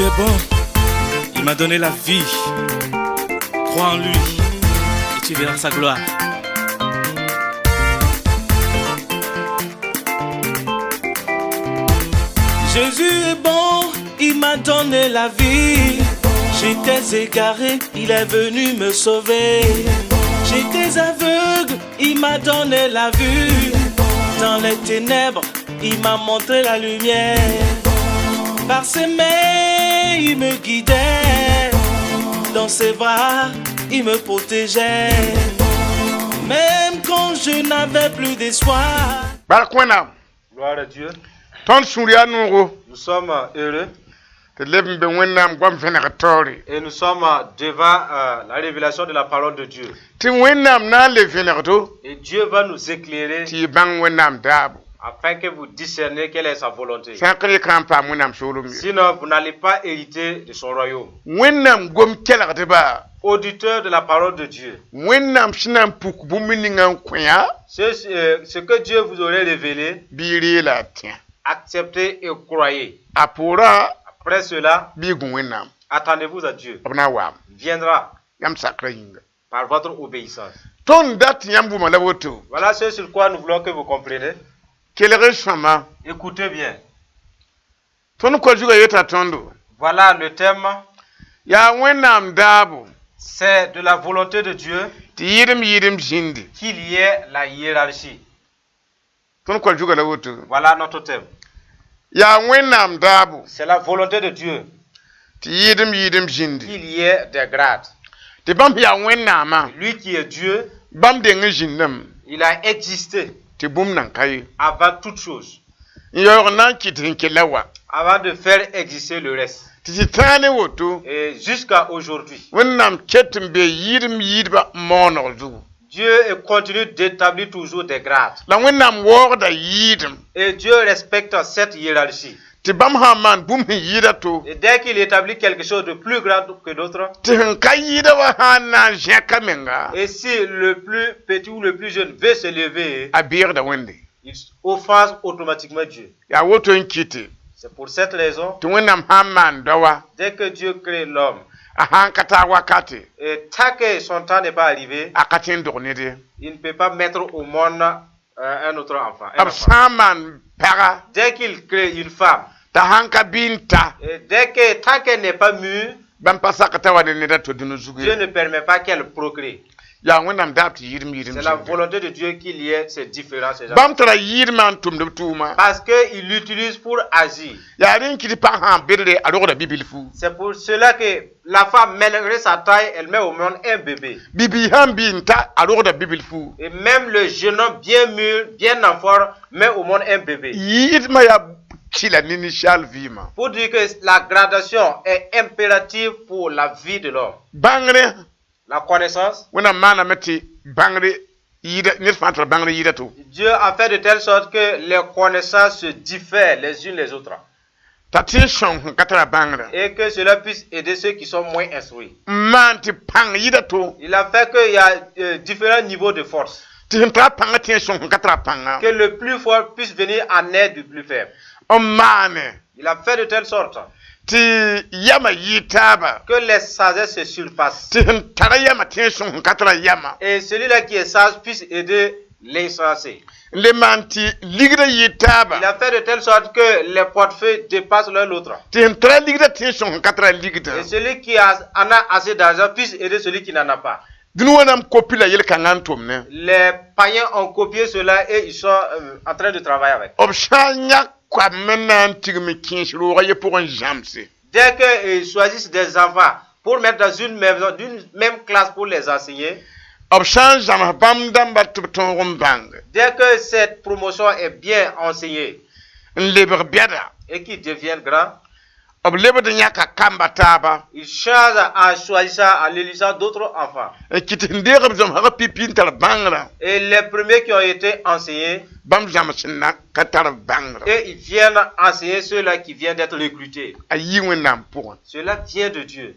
est bon, il m'a donné la vie. Crois en lui et tu verras sa gloire. Jésus est bon, il m'a donné la vie. J'étais égaré, il est venu me sauver. J'étais aveugle, il m'a donné la vue. Dans les ténèbres, il m'a montré la lumière. Par ses mains, il me guidait. Dans ses bras, il me protégeait. Même quand je n'avais plus d'espoir. Gloire à Dieu. Nous Nous sommes heureux. Et nous sommes devant la révélation de la parole de Dieu. Et Dieu va nous éclairer afin que vous discerniez quelle est sa volonté. Sinon, vous n'allez pas hériter de son royaume. Auditeur de la parole de Dieu. Ce que Dieu vous aurait révélé, acceptez et croyez. Après cela, attendez-vous à Dieu. Viendra par votre obéissance. Voilà ce sur quoi nous voulons que vous compreniez. Écoutez bien. Voilà le thème. C'est de la volonté de Dieu qu'il y ait la hiérarchie. Voilà notre thème. C'est la volonté de Dieu qu'il y ait des grades. Lui qui est Dieu, il a existé avant toute chose, avant de faire exister le reste. Et jusqu'à aujourd'hui, Dieu continue d'établir toujours des grades. Et Dieu respecte cette hiérarchie. Et dès qu'il établit quelque chose de plus grand que d'autres, et si le plus petit ou le plus jeune veut se lever, il offense automatiquement Dieu. C'est pour cette raison, dès que Dieu crée l'homme, et tant que son temps n'est pas arrivé, il ne peut pas mettre au monde un autre enfant. Dès qu'il crée une femme, et tant qu'elle n'est pas mûre, Dieu ne permet pas qu'elle procrée. C'est la volonté de Dieu qu'il y ait ces différences. Parce qu'il l'utilise pour agir. C'est pour cela que la femme, malgré sa taille, elle met au monde un bébé. Et même le jeune homme bien mûr, bien en forme, met au monde un bébé. Pour dire que la gradation est impérative pour la vie de l'homme. La connaissance. Dieu a fait de telle sorte que les connaissances se diffèrent les unes les autres. Et que cela puisse aider ceux qui sont moins instruits. Il a fait qu'il y a différents niveaux de force. Que le plus fort puisse venir en aide du plus faible. Il a fait de telle sorte que les sagesses se surpassent. Et celui-là qui est sage puisse aider l'insensé. Il a fait de telle sorte que les portefeuilles dépassent l'un l'autre. Et celui qui en a assez d'argent puisse aider celui qui n'en a pas. Les païens ont copié cela et ils sont en train de travailler avec. Dès qu'ils choisissent des enfants pour mettre dans une même classe pour les enseigner, dès que cette promotion est bien enseignée et qu'ils deviennent grands, ils changent en choisissant, en élisant d'autres enfants. Et les premiers qui ont été enseignés, et ils viennent enseigner ceux-là qui viennent d'être recrutés. Cela vient de Dieu.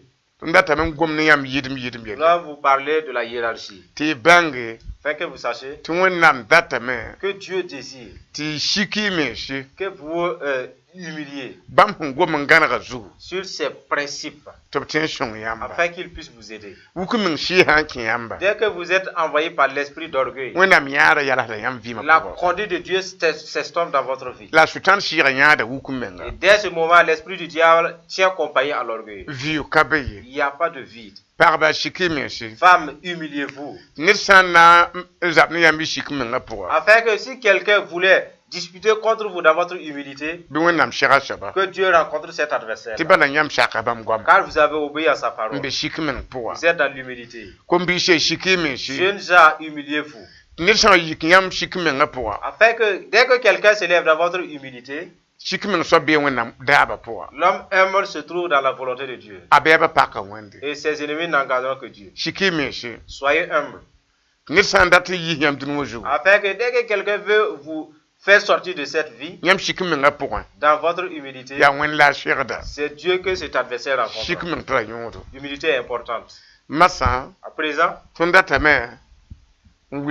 Là, vous parlez de la hiérarchie. Fait que vous sachiez que Dieu désire que vous humilié sur ses principes afin qu'il puisse vous aider. Dès que vous êtes envoyé par l'esprit d'orgueil, la conduite de Dieu s'estompe dans votre vie. Et dès ce moment, l'esprit du diable tient compagnie à l'orgueil. Il n'y a pas de vide. Femme, humiliez-vous. Afin que si quelqu'un voulait disputer contre vous dans votre humilité, que Dieu rencontre cet adversaire. Car vous avez obéi à sa parole. Vous êtes dans l'humilité. Jeunes gens, humiliez-vous. Afin que dès que quelqu'un s'élève dans votre humilité, l'homme humble se trouve dans la volonté de Dieu. Et ses ennemis n'engageront que Dieu. Soyez humble. Afin que dès que quelqu'un veut vous faire sortir de cette vie, dans votre humilité, c'est Dieu que cet adversaire rencontre. L'humilité est importante. À présent, nous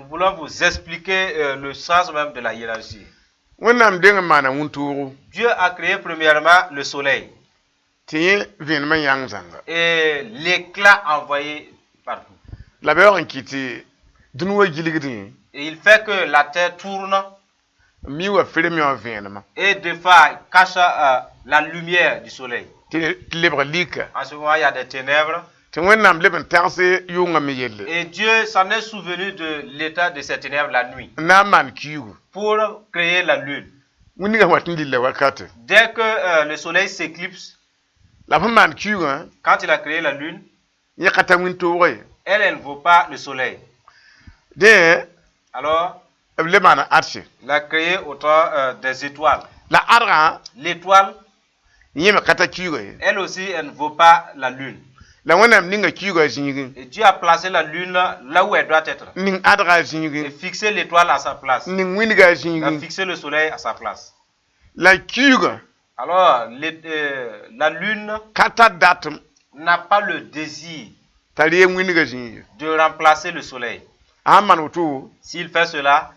voulons vous expliquer le sens même de la hiérarchie. Dieu a créé premièrement le soleil et l'éclat envoyé partout. Et il fait que la terre tourne et des fois cache la lumière du soleil. En ce moment, il y a des ténèbres. Et Dieu s'en est souvenu de l'état de ces ténèbres la nuit pour créer la lune. Dès que le soleil s'éclipse, quand il a créé la lune, elle ne vaut pas le soleil. Alors, il a créé autant des étoiles. L'étoile, elle aussi, elle ne vaut pas la lune. Et Dieu a placé la lune là où elle doit être. Et fixé l'étoile à sa place. Il a fixé le soleil à sa place. Alors, la lune n'a pas le désir de remplacer le soleil. S'il fait cela,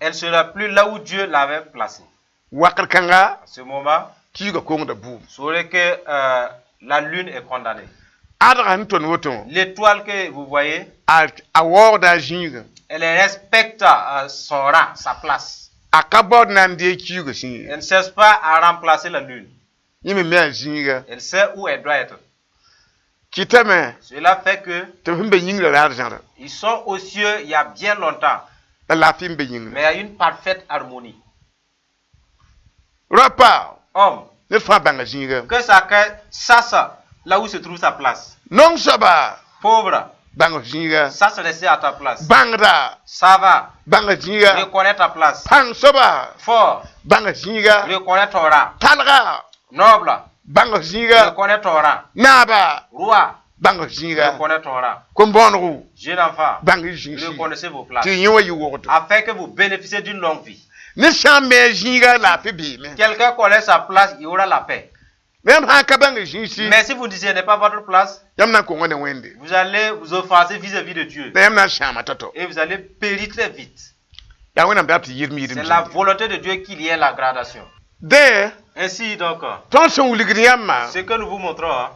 elle sera plus là où Dieu l'avait placée. À ce moment, saurait que la lune est condamnée. L'étoile que vous voyez, elle respecte son rang, sa place. Elle ne cherche pas à remplacer la lune. Elle sait où elle doit être. Cela fait que ils sont aux cieux il y a bien longtemps. Mais il y a une parfaite harmonie. Homme, que chacun sache là où se trouve sa place. Pauvre, sache rester à ta place. Ça va, reconnais ta place. Fort, reconnais ton rang. Noble, reconnais ton rang. Roi, reconnais ton rang. Jeune enfant, reconnaissez vos places. Afin que vous bénéficiez d'une longue vie. Quelqu'un connaît sa place, il aura la paix. Mais si vous ne discernez pas votre place, vous allez vous offenser vis-à-vis de Dieu. Et vous allez périr très vite. C'est la volonté de Dieu qu'il y ait la gradation. Ainsi donc, ce que nous vous montrons,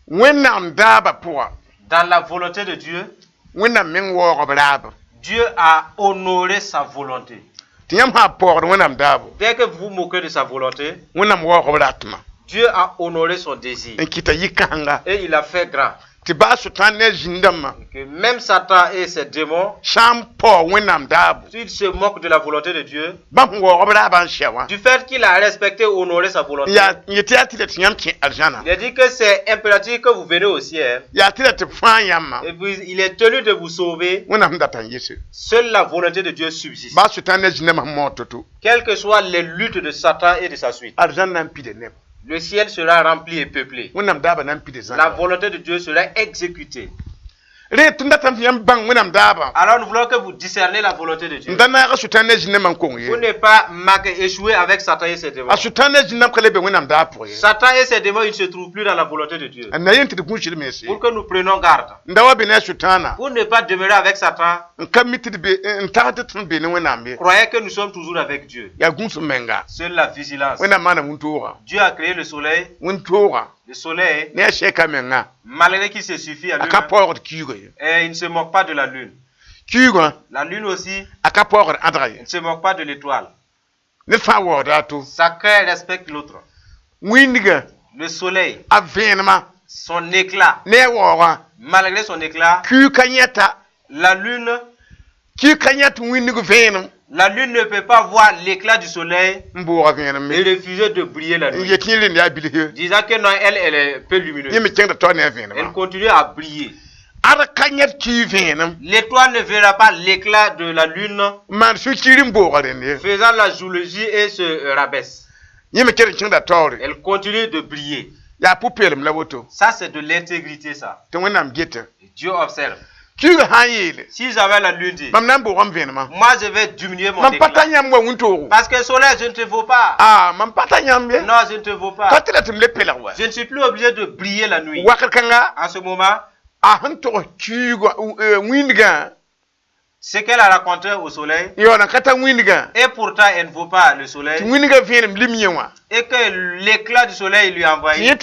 dans la volonté de Dieu, Dieu a honoré sa volonté. Dès que vous vous moquez de sa volonté, Dieu a honoré son désir. Et il a fait grand. Que même Satan et ses démons, s'ils se moquent de la volonté de Dieu, du fait qu'il a respecté et honoré sa volonté, il a dit que c'est impératif que vous venez au ciel. Et puis, il est tenu de vous sauver. Seule la volonté de Dieu subsiste. Quelles que soient les luttes de Satan et de sa suite, le ciel sera rempli et peuplé. La volonté de Dieu sera exécutée. Alors nous voulons que vous discerniez la volonté de Dieu. Pour ne pas échouer avec Satan et ses démons. Satan et ses démons, ils ne se trouvent plus dans la volonté de Dieu. Pour que nous prenions garde. Pour ne pas demeurer avec Satan. Croyez que nous sommes toujours avec Dieu. Seule la vigilance. Dieu a créé le soleil. Le soleil, malgré qu'il se suffit à lui-même, et il ne se moque pas de la lune. La lune aussi, il ne se moque pas de l'étoile. Chacun respecte l'autre. Le soleil, son éclat, malgré son éclat, la lune ne peut pas voir l'éclat du soleil et refuser de briller la nuit. Disant que non, elle est peu lumineuse. Elle continue à briller. L'étoile ne verra pas l'éclat de la lune, faisant la jalousie et se rabaisse. Elle continue de briller. Ça, c'est de l'intégrité, ça. Dieu observe. Si j'avais la lune dit, moi je vais diminuer mon éclat. Parce que le soleil, je ne te vaux pas. Non, je ne te vaux pas. Je ne suis plus obligé de briller la nuit. En ce moment, ce qu'elle a raconté au soleil, et pourtant elle ne vaut pas le soleil, et que l'éclat du soleil lui a envoyé. Elle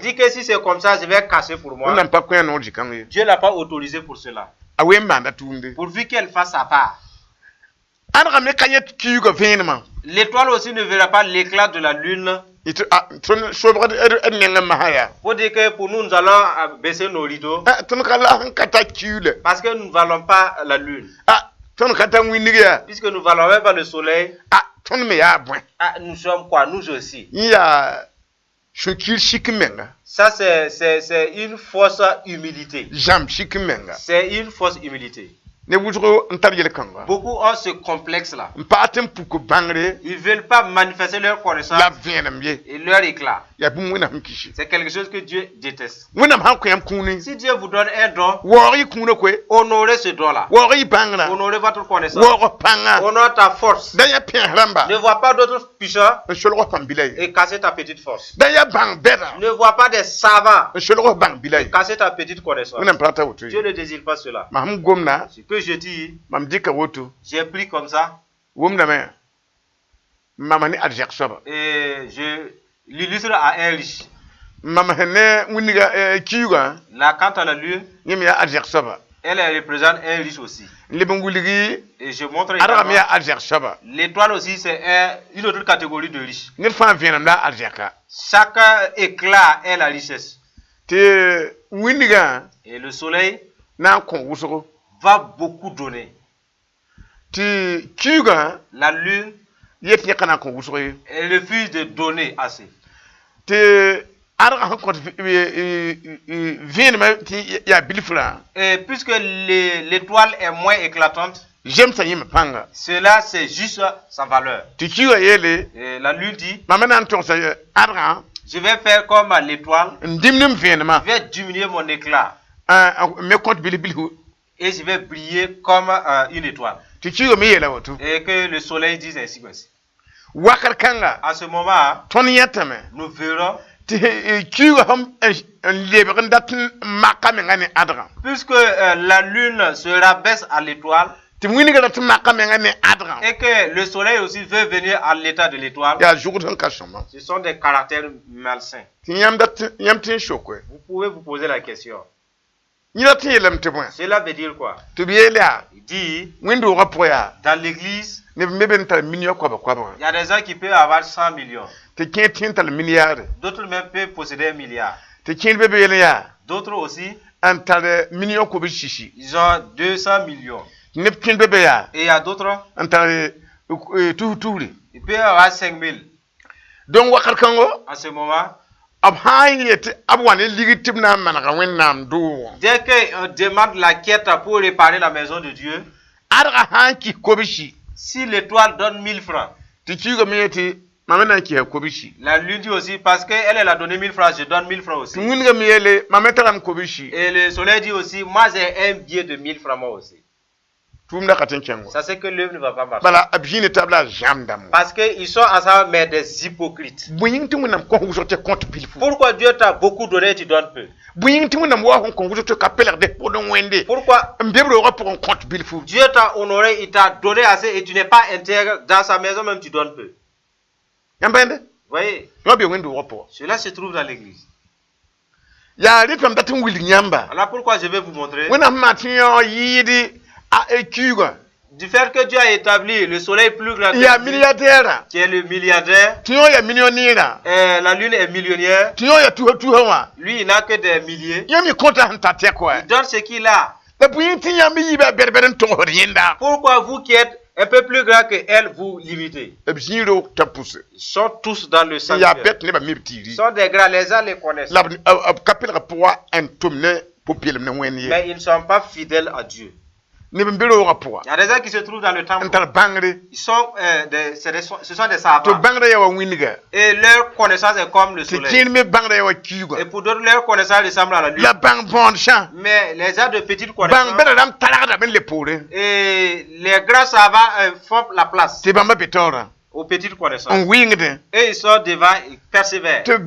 dit que si c'est comme ça, je vais casser pour moi. Dieu n'a pas autorisé pour cela. Pourvu qu'elle fasse sa part. L'étoile aussi ne verra pas l'éclat de la lune. Pour dire que pour nous, nous allons baisser nos rideaux. Parce que nous ne valons pas la lune. Puisque nous ne valons même pas le soleil. Nous sommes quoi? Nous aussi. Ça, c'est une fausse humilité. C'est une fausse humilité. Beaucoup ont ce complexe-là. Ils ne veulent pas manifester leur connaissance et leur éclat. C'est quelque chose que Dieu déteste. Si Dieu vous donne un don, honorez ce don-là. Honorez votre connaissance. Honorez ta force. Ne vois pas d'autres puissants et casser ta petite force. Ne vois pas des savants et casser ta petite connaissance. Dieu ne désire pas cela. Ce que je dis, j'ai pris comme ça. Et je l'illustre à un riche. Là, quant à la lune, elle représente un riche aussi. Et je montre l'étoile aussi, c'est une autre catégorie de riches. Chaque éclat est la richesse. Et le soleil va beaucoup donner. La lune, elle refuse de donner assez. Et puisque l'étoile est moins éclatante, cela c'est juste sa valeur. Et la lune dit, je vais faire comme l'étoile, je vais diminuer mon éclat. Et je vais briller comme une étoile. Et que le soleil dise ainsi. À ce moment, nous verrons, puisque la lune se rabaisse à l'étoile, et que le soleil aussi veut venir à l'état de l'étoile, ce sont des caractères malsains. Vous pouvez vous poser la question. Cela veut dire quoi? Il dit, dans l'église, il y a des gens qui peuvent avoir 100 millions. D'autres même peuvent posséder 1 milliard. D'autres aussi, ils ont 200 millions. Et il y a d'autres, ils peuvent avoir 5 000. Donc, en ce moment, dès qu'on demande la quête pour réparer la maison de Dieu, si l'étoile donne 1000 francs, La lune dit aussi, parce qu'elle a donné 1000 francs, je donne 1000 francs aussi. Et le soleil dit aussi, moi j'ai un billet de 1000 francs moi aussi. Ça c'est que l'œuvre ne va pas marcher. Parce qu'ils sont ensemble mais des hypocrites. Pourquoi Dieu t'a beaucoup donné et tu donnes peu? Pourquoi Dieu t'a honoré, il t'a donné assez et tu n'es pas intègre dans sa maison même tu donnes peu? Vous voyez? Cela se trouve dans l'église. Alors pourquoi je vais vous montrer? Du fait que Dieu a établi le soleil plus grand que lui, qui est le milliardaire, la lune est millionnaire, lui il n'a que des milliers, il donne ce qu'il a. Pourquoi vous qui êtes un peu plus grand que elle, vous limitez? Ils sont tous dans le sang. Ils sont des grands, les uns les connaissent. Mais ils ne sont pas fidèles à Dieu. Il y a des gens qui se trouvent dans le temple. Ils sont, ce sont des savants. Et leur connaissance est comme le soleil. Et pour d'autres, leur connaissance ressemble à la lune. Mais les gens de petite connaissance et les grands savants font la place aux petites connaissances. Et ils sont devant, ils persévèrent. Et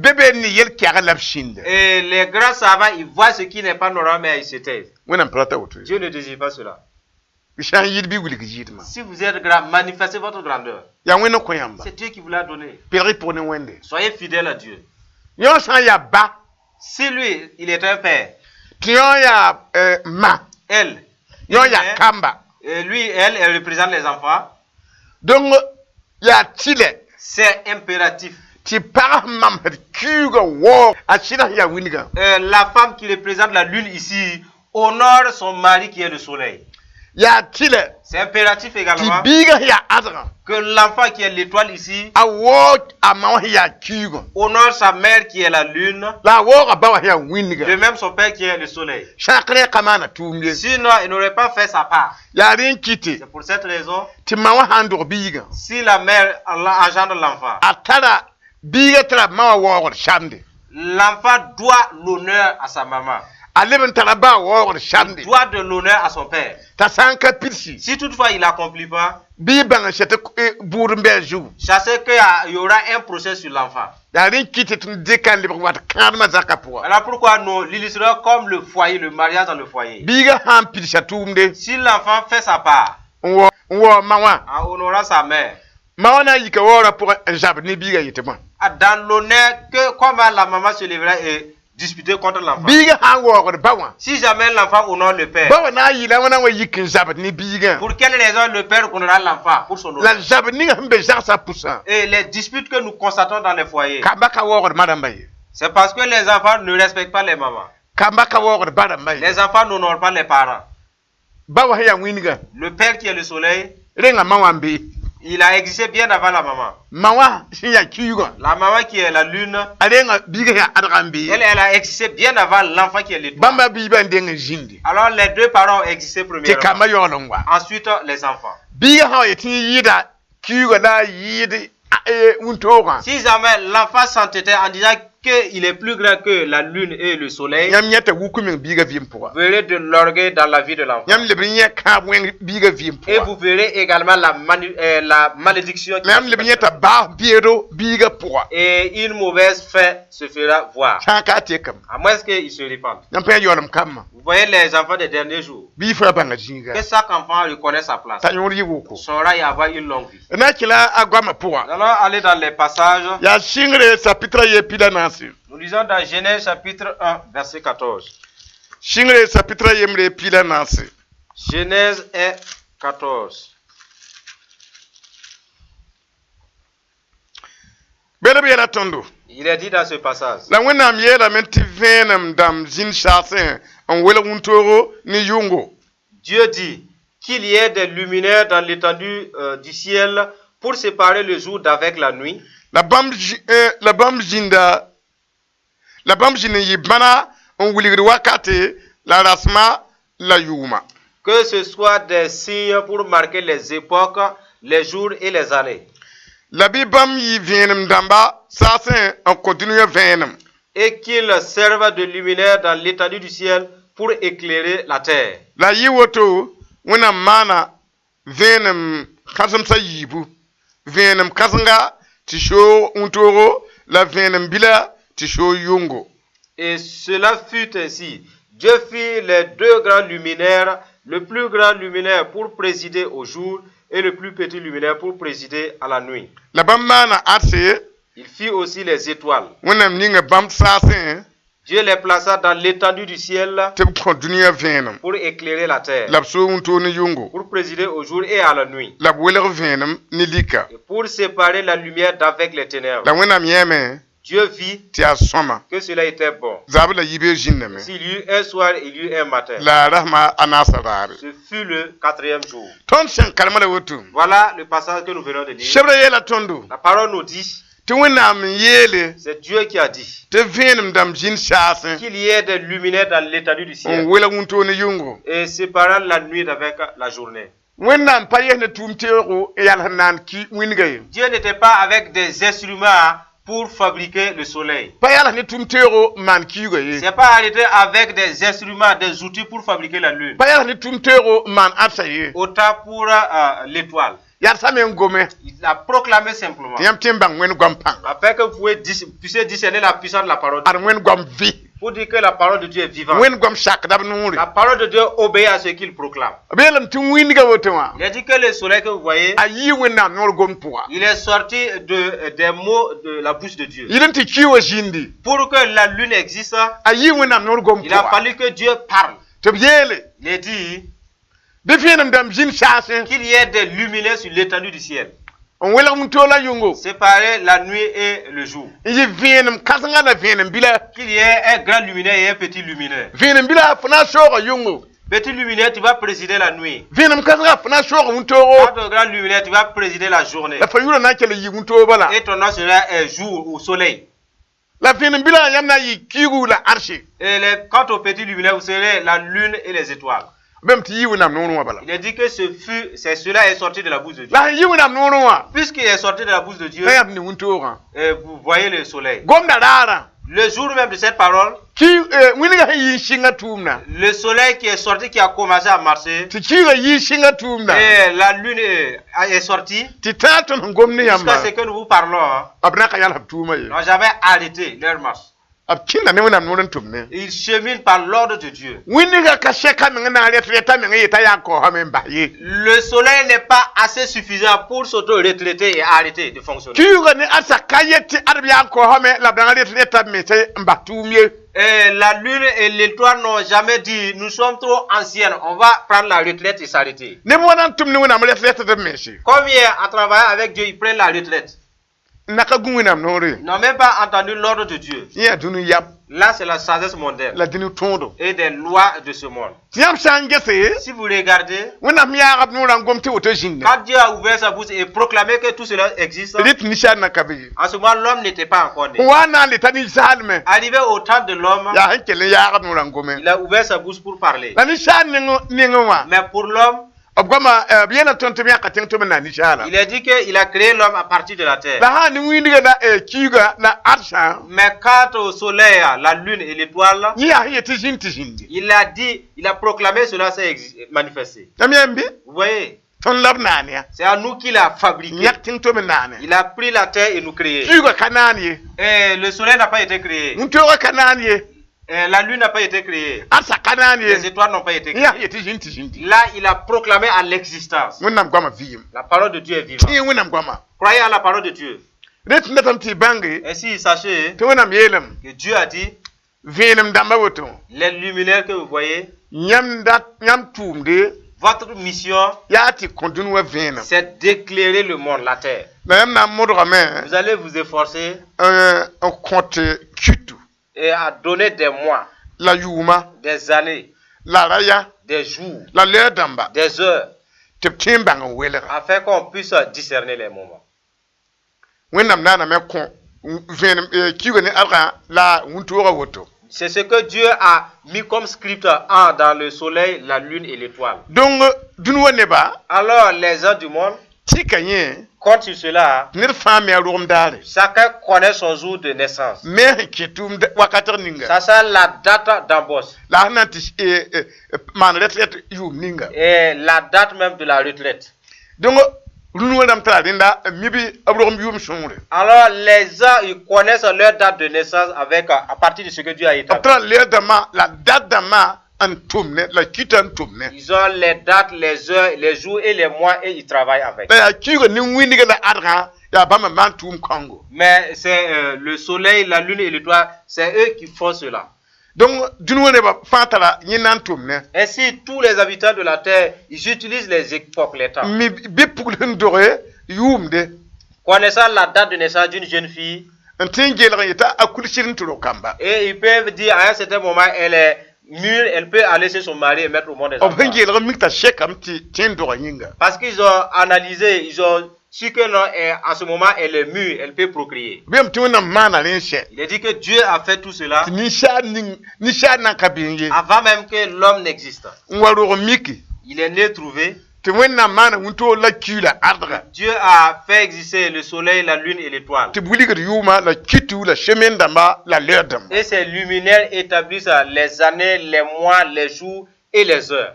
les grands savants, ils voient ce qui n'est pas normal, mais ils se taisent. Dieu ne désire pas cela. Si vous êtes grand, manifestez votre grandeur. C'est Dieu qui vous l'a donné. Soyez fidèles à Dieu. Si lui, il est un père, elle, lui, elle représente les enfants. Donc, c'est impératif. La femme qui représente la lune ici honore son mari qui est le soleil. C'est impératif également que l'enfant qui est l'étoile ici honore sa mère qui est la lune, de même son père qui est le soleil. Sinon, il n'aurait pas fait sa part. C'est pour cette raison, si la mère engendre l'enfant, l'enfant doit l'honneur à sa maman. Il doit de l'honneur à son père. Si toutefois il n'accomplit pas, sachez qu'il y aura un procès sur l'enfant. Alors pourquoi nous l'illustrons comme le foyer, le mariage dans le foyer? Si l'enfant fait sa part en honorant sa mère, dans l'honneur que comment la maman se lèvera et disputer contre l'enfant. Si jamais l'enfant honore le père, pour quelle raison le père honorera l'enfant? Pour son honneur. Et les disputes que nous constatons dans les foyers, c'est parce que les enfants ne respectent pas les mamans. Les enfants n'honorent pas les parents. Le père qui est le soleil, il a existé bien avant la maman. La maman qui est la lune, elle a existé bien avant l'enfant qui est l'étoile. Alors les deux parents ont existé premièrement. Ensuite les enfants. Si jamais l'enfant s'entêtait en disant qu'il est plus grand que la lune et le soleil, verrez de l'orgueil dans la vie de l'enfant. Et vous verrez également la malédiction et une mauvaise fin se fera voir. À moins qu'il se répande. Vous voyez les enfants des derniers jours, que chaque enfant reconnaît sa place, saura y avoir une longue vie. Nous allons aller dans les passages. Nous lisons dans Genèse chapitre 1, verset 14. Genèse 1, 14. Il est dit dans ce passage. Dieu dit qu'il y ait des luminaires dans l'étendue du ciel pour séparer le jour d'avec la nuit. Que ce soit des signes pour marquer les époques, les jours et les années. La bibam yi vẽenem dãmba saasẽ n continue vẽenem. Et qu'ils servent de luminaire dans l'étendue du ciel pour éclairer la terre. La yi woto wẽnnaam maana vẽenem kãsemsã yiibu vẽenem kãsenga tɩ soo wũntoogo la vẽenem bila tɩ soo yʋngo. Et cela fut ainsi. Dieu fit les deux grands luminaires, le plus grand luminaire pour présider au jour et le plus petit luminaire pour présider à la nuit. La bãmb maana adse Il fit aussi les étoiles. wẽnnaam ninga bãmb saasẽ Dieu les plaça dans l'étendue du ciel tɩ b kõ dũniyã vẽenem pour éclairer la terre, la b soo wũntoog ne yʋngo pour présider au jour et à la nuit, la b welg vẽenem ne lika. et pour séparer la lumière d'avec les ténèbres. La wẽnnaam yɛɛme Dieu vit tɩ yaa sõma que cela était bon. zaab la yibeer zĩndame S'il y eut un soir, il y eut un matin. la rasma a naasa raare. Ce fut le 4e jour. Tõnd sẽn karema la woto Voilà le passage que nous venons de lire. sebra yeela tõndo La parole nous dit, tɩ wẽnnaam n yeele c'est Dieu qui a dit tɩ vẽenem dãmb zĩnd saasẽ qu'il y ait des luminaires dans l'étendue du n ciel welg wũntoog ne yʋngo. et séparant la nuit d'avec la journée. wẽnnaam pa yes ne tʋʋm teoogo n yals n naan ki wĩnga ye. Dieu n'était pas avec des instruments pour fabriquer le soleil. Pa yals ne tʋʋm teoogo n maan kiuga ye. C'est pas arrêté avec des instruments, des outils pour fabriquer la lune. Pa yals ne tʋʋm teoogo n maan adsa ye. Autant pour l'étoile. Yadsa me n gome Il a proclamé simplement. tɩ yãmb tɩ n bãng wẽnd goam pãnga Afin que vous puissiez discerner la puissance de la parole de ad Dieu. wẽnd goam vɩ Pour dire que la parole de Dieu est vivante. wẽnd goam sakda b noore. La parole de Dieu obéit à ce qu'il proclame. b yeelame tɩ wĩndga woto wã Il a dit que le soleil que vous voyez, a yɩ wẽnnaam noor gom pʋga il est sorti des mots de la bouche de Dieu. yɩl n tɩ kiuã zĩndi Pour que la lune existe, a yɩ wẽnnaam noor gom il a pʋga fallu que Dieu parle. tɩ b yeele Il a dit bɩ vẽenem dãmb zĩnd saasẽ qu'il y ait des luminaires sur l'étendue du ciel. n welg wũntoog la yʋngo Séparer la nuit et le jour. n yɩ vẽenem kãsenga la vẽenem bila Qu'il y ait un grand luminaire et un petit luminaire. vẽenem bila f na sooga yʋngo Petit luminaire, tu vas présider la nuit. vẽenem kãsenga f na sooga wũntoogo Quant au grand luminaire, tu vas présider la journée. la fa yʋra na n kell yɩ wũntoog bala Et ton nom sera un jour ou soleil. la vẽenem bila yãmb na n yɩ kiigu la arshe Et quant au petit luminaire, vous serez la lune et les étoiles. bem tɩ yɩ wẽnnaam noorẽ wã bala Il a dit que c'est cela est sorti de la bouche de Dieu. la sẽn yɩ wẽnnaam noorẽ wã Puisqu'il est sorti de la bouche de Dieu, la yãmb ne wũntoogã vous voyez le soleil. gomda raarã Le jour même de cette parole, wĩnga sẽn yɩ n sɩnga tʋʋmdã le soleil qui est sorti, qui a commencé à marcher, tɩ kiigã yɩ sɩnga tʋʋmdã et la lune est sortie, tɩ tãag tõnd sẽn gom ne jusqu'à yãmba ce que nous vous parlons, hein, b na ka yals b tʋʋmã ye n'ont jamais arrêté leur marche. b kẽnda ne wẽnnaam noor n tʋm ne Ils cheminent par l'ordre de Dieu. wĩndga ka sɛka meng na n rɛt-rɛta meng yeta yaa kaoosame n bas ye Le soleil n'est pas assez suffisant pour s'auto-retraiter et arrêter de fonctionner. kiugã ne adsa ka yet tɩ ad b yaa kaoosame la b dãng rɛt-rɛta b mese n bas tʋʋm ye Et la lune et l'étoile n'ont jamais dit, nous sommes trop anciennes, on va prendre la retraite et s'arrêter. neb wã na n tʋm ne wẽnnaam rɛt-rɛt tɩ b mese Combien en travaillant avec Dieu, ils prennent la retraite? n na ka gũ wẽnnaam noore Ils n'ont même pas entendu l'ordre de Dieu. yẽ yaa dũni yam Là, c'est la sagesse mondaine la dũni tõodo et des lois de ce monde. tɩ yãmb sã n gese Si vous regardez, wẽnnaam yaagb noorã n gom tɩ woto zĩnda quand Dieu a ouvert sa bouche et proclamé que tout cela existe, rɩt ninsaal na ka be ye en ce moment, l'homme n'était pas encore né. n wa n na n leta ninsaalmẽ Arrivé au temps de l'homme, yaa sẽn kell n yaagb noorã n gome il a ouvert sa bouche pour parler. la ninsaal nengẽ wã Mais pour l'homme, b goama b yeela tõnd tɩ b yãka tẽng tɩ b n na ninsaala il a dit qu'il a créé l'homme à partir de la terre. la sã n ne wĩndga la kiuga la adsã Mais quant au soleil, la lune et l'étoile, yẽ yaa sẽn yet tɩ zĩnd tɩ zĩndi il a dit, il a proclamé cela s'est manifesté. yãmb yãmb bɩ Vous voyez, tõnd la b naan ya c'est à nous qu'il a n fabriqué. yãk tẽng tɩ b n naane Il a pris la terre et nous créé. kiuga ka naan ye Et le soleil n'a pas été créé. wũntoogã ka naan ye Et la lune n'a pas été créée. adsã ka naan ye Les étoiles n'ont pas été yẽ yaa sẽn créées. yet tɩ zĩnd tɩ zĩndi Là, il a proclamé à l'existence. wẽnnaam goama vɩɩm La parole de Dieu est tɩ vivante. yẽ wẽnnaam goama Croyez à la parole de Dieu. rẽt n datame tɩ y bãnge Ainsi, sachez tɩ wẽnnaam yeelame que Dieu a dit, vẽenem dãmba woto les luminaires que vous voyez, yãmb tʋʋmde votre mission, yaa tɩ kõ dũni wã vẽenem c'est d'éclairer le monde, la terre. la yãmb na n modgame Vous allez vous efforcer n kõ tɩ kitu et à donner des mois, la yʋʋma des années, la raya des jours, la lɛɛ dãmba des heures, tɩ b tõe n bãng n welga afin qu'on puisse discerner les moments. wẽnnaam naaname kõ vẽenem kiuga ne algã la wũntoogã woto C'est ce que Dieu a mis comme script dans le soleil, la lune et l'étoile. donc dũni wa neba Alors les gens du monde, Compte sur cela, chacun connaît son jour de naissance. Ça c'est la date d'embauche. Et la date même de la retraite. Donc, alors les gens ils connaissent leur date de naissance avec à partir de ce que Dieu a établi. Ils ont les dates, les heures, les jours et les mois et ils travaillent avec. Mais c'est le soleil, la lune et l'étoile, c'est eux qui font cela. Donc, ainsi, tous les habitants de la terre, ils utilisent les époques, les temps. Connaissant la date de naissance d'une jeune fille, et ils peuvent dire à un certain moment, elle est mûre, elle peut aller chez son mari et mettre au monde des enfants. Parce qu'ils ont analysé, ils ont su que non, à ce moment, elle est mûre, elle peut procréer. Il est dit que Dieu a fait tout cela avant même que l'homme n'existe. Il est né trouvé. Dieu a fait exister le soleil, la lune et l'étoile. Et ces luminaires établissent les années, les mois, les jours et les heures.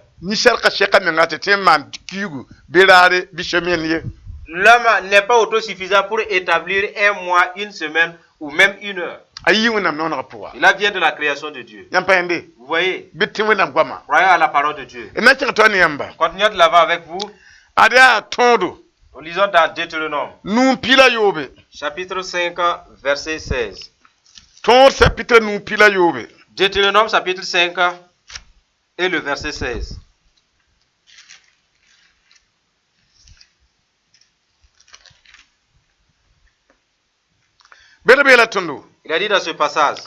L'homme n'est pas autosuffisant pour établir un mois, une semaine ou même une heure. Il vient de la création de Dieu. Vous voyez? Croyez à la parole de Dieu. Continuons de l'avant avec vous. Nous lisons dans Deutéronome. Chapitre 5, verset 16. Deutéronome chapitre 5 et le verset 16. Il a dit dans ce passage,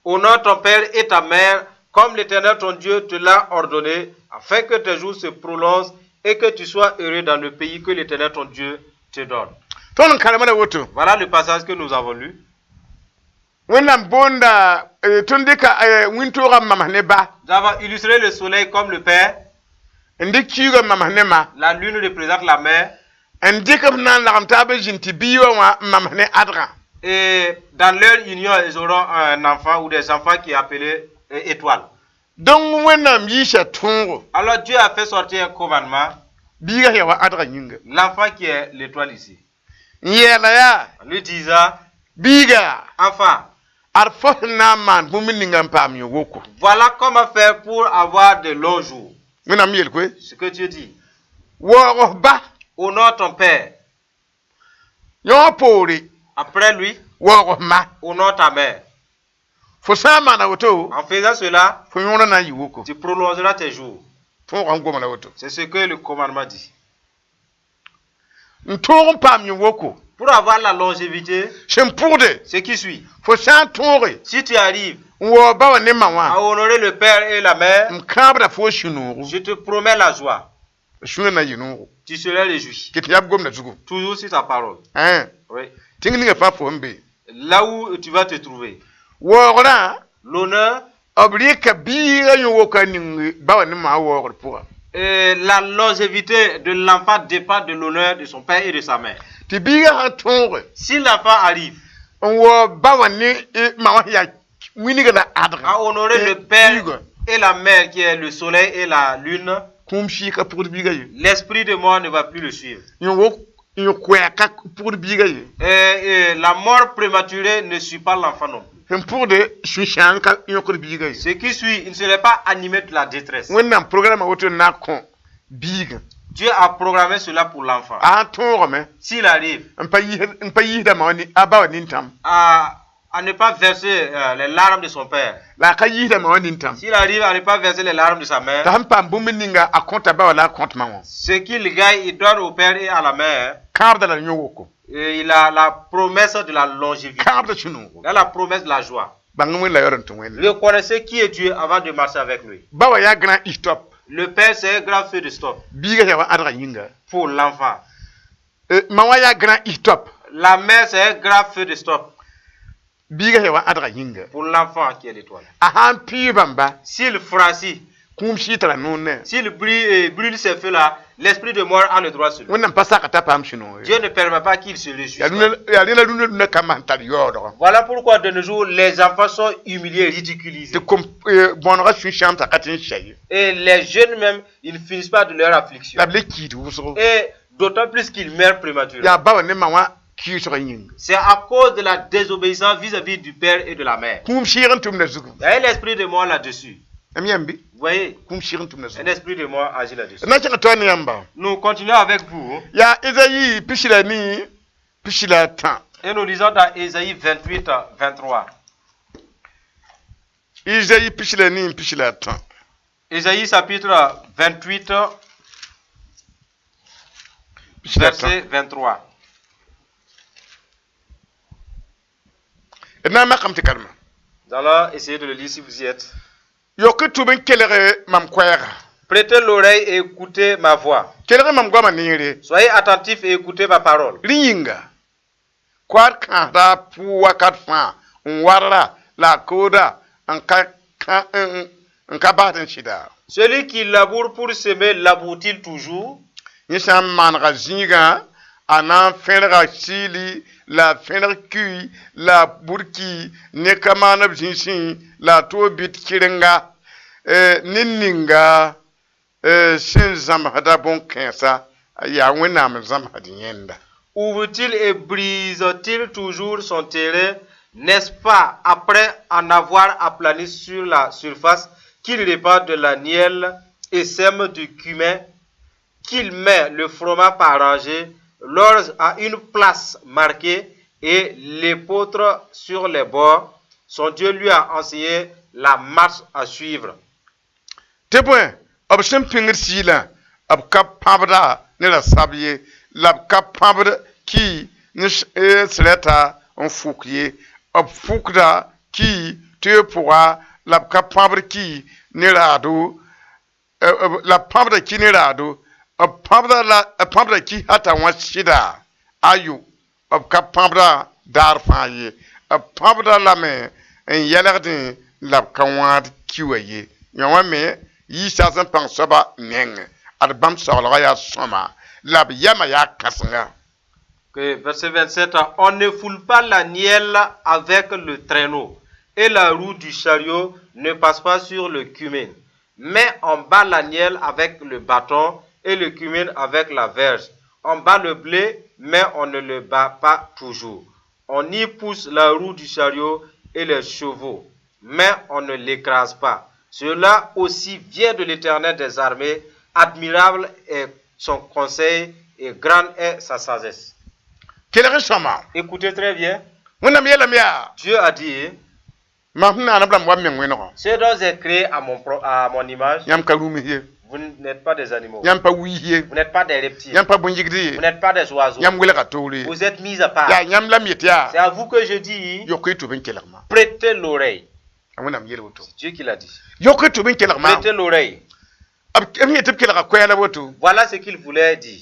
honore ton père et ta mère, comme l'Éternel ton Dieu te l'a ordonné, afin que tes jours se prolongent et que tu sois heureux dans le pays que l'Éternel ton Dieu te donne. Voilà le passage que nous avons lu. Nous avons illustré le soleil comme le père. La lune représente la mère. Et dans leur union, ils auront un enfant ou des enfants qui est appelé étoile. Alors Dieu a fait sortir un commandement. L'enfant qui est l'étoile ici. En lui disant, enfant, voilà comment faire pour avoir de longs jours. Ce que Dieu dit. Honore ton père. Après lui, honore ta mère. En faisant cela, tu prolongeras tes jours. C'est ce que le commandement dit. Pour avoir la longévité, ce qui suit. Si tu arrives à honorer le père et la mère, je te promets la joie. Tu seras réjoui. Toujours sur ta parole. Oui. Là où tu vas te trouver. L'honneur et la longévité de l'enfant dépend de l'honneur de son père et de sa mère. Si l'enfant arrive à honorer le père et la mère qui est le soleil et la lune, l'esprit de mort ne va plus le suivre. Et la mort prématurée ne suit pas l'enfant non plus. Ce qui suit, il ne serait pas animé de la détresse. Dieu a programmé cela pour l'enfant. S'il arrive à ne pas verser les larmes de son père, s'il arrive à ne pas verser les larmes de sa mère, ce qu'il gagne, il donne au père et à la mère. Et il a la promesse de la longévité. Il a la promesse de la joie. Le connaissez qui est Dieu avant de marcher avec lui. Le père, c'est un grand feu de stop pour l'enfant. La mère, c'est un grand feu de stop. Pour l'enfant qui est l'étoile. S'il franchit, s'il brûle ces feux-là, l'esprit de mort a le droit sur lui. Dieu ne permet pas qu'il se réjouisse. Voilà pourquoi de nos jours, les enfants sont humiliés, ridiculisés. Et les jeunes même, ils ne finissent pas de leur affliction. Et d'autant plus qu'ils meurent prématurément. C'est à cause de la désobéissance vis-à-vis du père et de la mère. Il y a l'esprit de mort là-dessus. Vous voyez, un esprit de mort agit là-dessus. Nous continuons avec vous. Et nous lisons dans Ésaïe 28, 23. Ésaïe chapitre 28, verset 23. Nous allons essayer de le lire si vous y êtes. Prêtez l'oreille et écoutez ma voix. Soyez attentifs et écoutez ma parole. Celui qui laboure pour semer, laboure-t-il toujours? La fenerki, la burki, nekamana bzinsin, la tobit kirenga, ninninga, sin zamhada bon kensa, ya wenam zamhadienda. Ouvre-t-il et brise-t-il toujours son terrain, n'est-ce pas, après en avoir aplani sur la surface, qu'il répand de la nielle et sème du cumin, qu'il met le fromage par rangée, l'orge à une place marquée et l'épeautre sur les bords. Son Dieu lui a enseigné la marche à suivre. Tebouin, obsem pingir sila, abkap pabda ne la sabier, l'abkap pabda qui ne seleta en fouquier, abfoukda qui te pourra, l'abkap pabda qui ne rado, la pabda qui ne rado. A pabda ki hata wan shida ayu ka pabda dar faye a pabda la me en yalardin la kawad kiwaye nyawa me yi sasan pang soba neng adbam sawla ya soma la yama ya kasanga. Verset 27, on ne foule pas la nielle avec le traîneau et la roue du chariot ne passe pas sur le cumin, mais on bat la nielle avec le bâton et le cumin avec la verge. On bat le blé, mais on ne le bat pas toujours. On y pousse la roue du chariot et les chevaux, mais on ne l'écrase pas. Cela aussi vient de l'Éternel des armées. Admirable est son conseil et grande est sa sagesse. Écoutez très bien. Dieu a dit, c'est donc j'ai créé à mon image. Vous n'êtes pas des animaux. Vous n'êtes pas des reptiles. Vous n'êtes pas des oiseaux. Vous êtes mis à part. C'est à vous que je dis, prêtez l'oreille. C'est Dieu qui l'a dit. Prêtez l'oreille. Voilà ce qu'il voulait dire.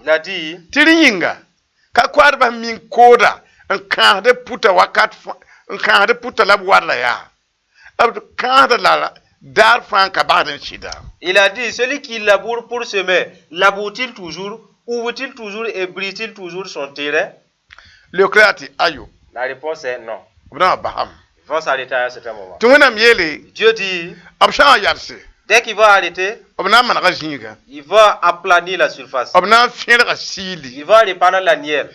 Il a dit, il a dit, celui qui laboure pour semer, laboure-t-il toujours, ouvre-t-il toujours et brise-t-il toujours son terrain? La réponse est non. Ils vont s'arrêter à un certain moment. Dieu dit, dès qu'il va arrêter, il va aplanir la surface. Il va répandre la nielle.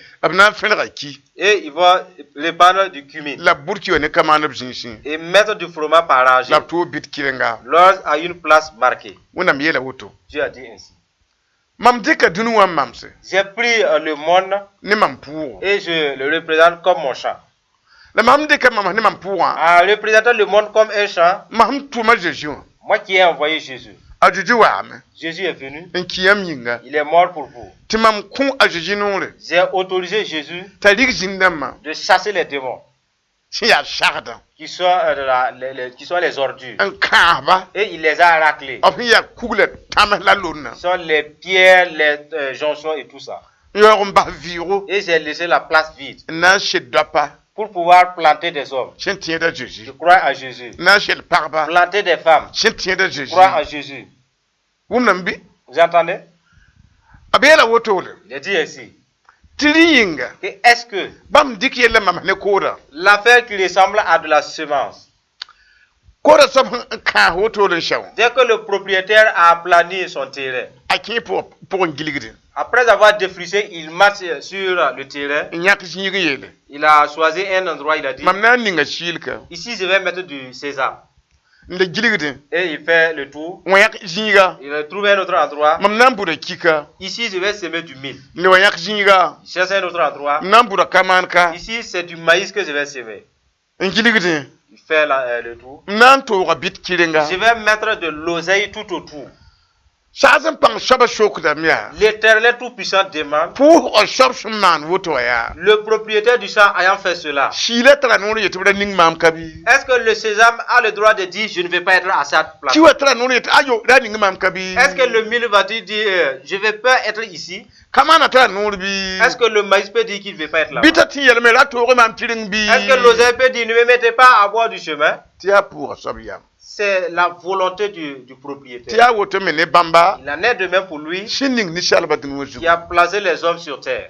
Et il va répandre du cumin. Et mettre du fromage par rangée. L'orge à une place marquée. Dieu a dit ainsi. J'ai pris le monde et je le représente comme mon champ. En représentant le monde comme un champ, moi qui ai envoyé Jésus. Jésus est venu. Il est mort pour vous. J'ai autorisé Jésus de chasser les démons qui sont les ordures. Et il les a raclés. Ce sont les pierres, les jonchons et tout ça. Et j'ai laissé la place vide. pour pouvoir planter des hommes. Je crois à Jésus. Planter des femmes. Je crois à Jésus. Vous entendez? Il a dit ainsi. Est-ce que l'affaire qui ressemble à de la semence, dès que le propriétaire a aplani son terrain, après avoir défriché, il marche sur le terrain, il a choisi un endroit, il a dit, ici je vais mettre du sésame. Et il fait le tour. Il a trouvé un autre endroit. Ici, je vais semer du mil. Il cherche un autre endroit. Ici, c'est du maïs que je vais semer. Il fait le tour. Je vais mettre de l'oseille tout autour. L'Éternel Tout-Puissant demande, le propriétaire du champ ayant fait cela, est-ce que le sésame a le droit de dire je ne vais pas être à cette place? Est-ce que le mil va dire je ne vais pas être ici? Est-ce que le maïs peut dire qu'il ne veut pas être là? Est-ce que l'oseille peut dire ne me mettez pas à bord du chemin? C'est la volonté du propriétaire. Il en est de même pour lui qui a placé les hommes sur terre.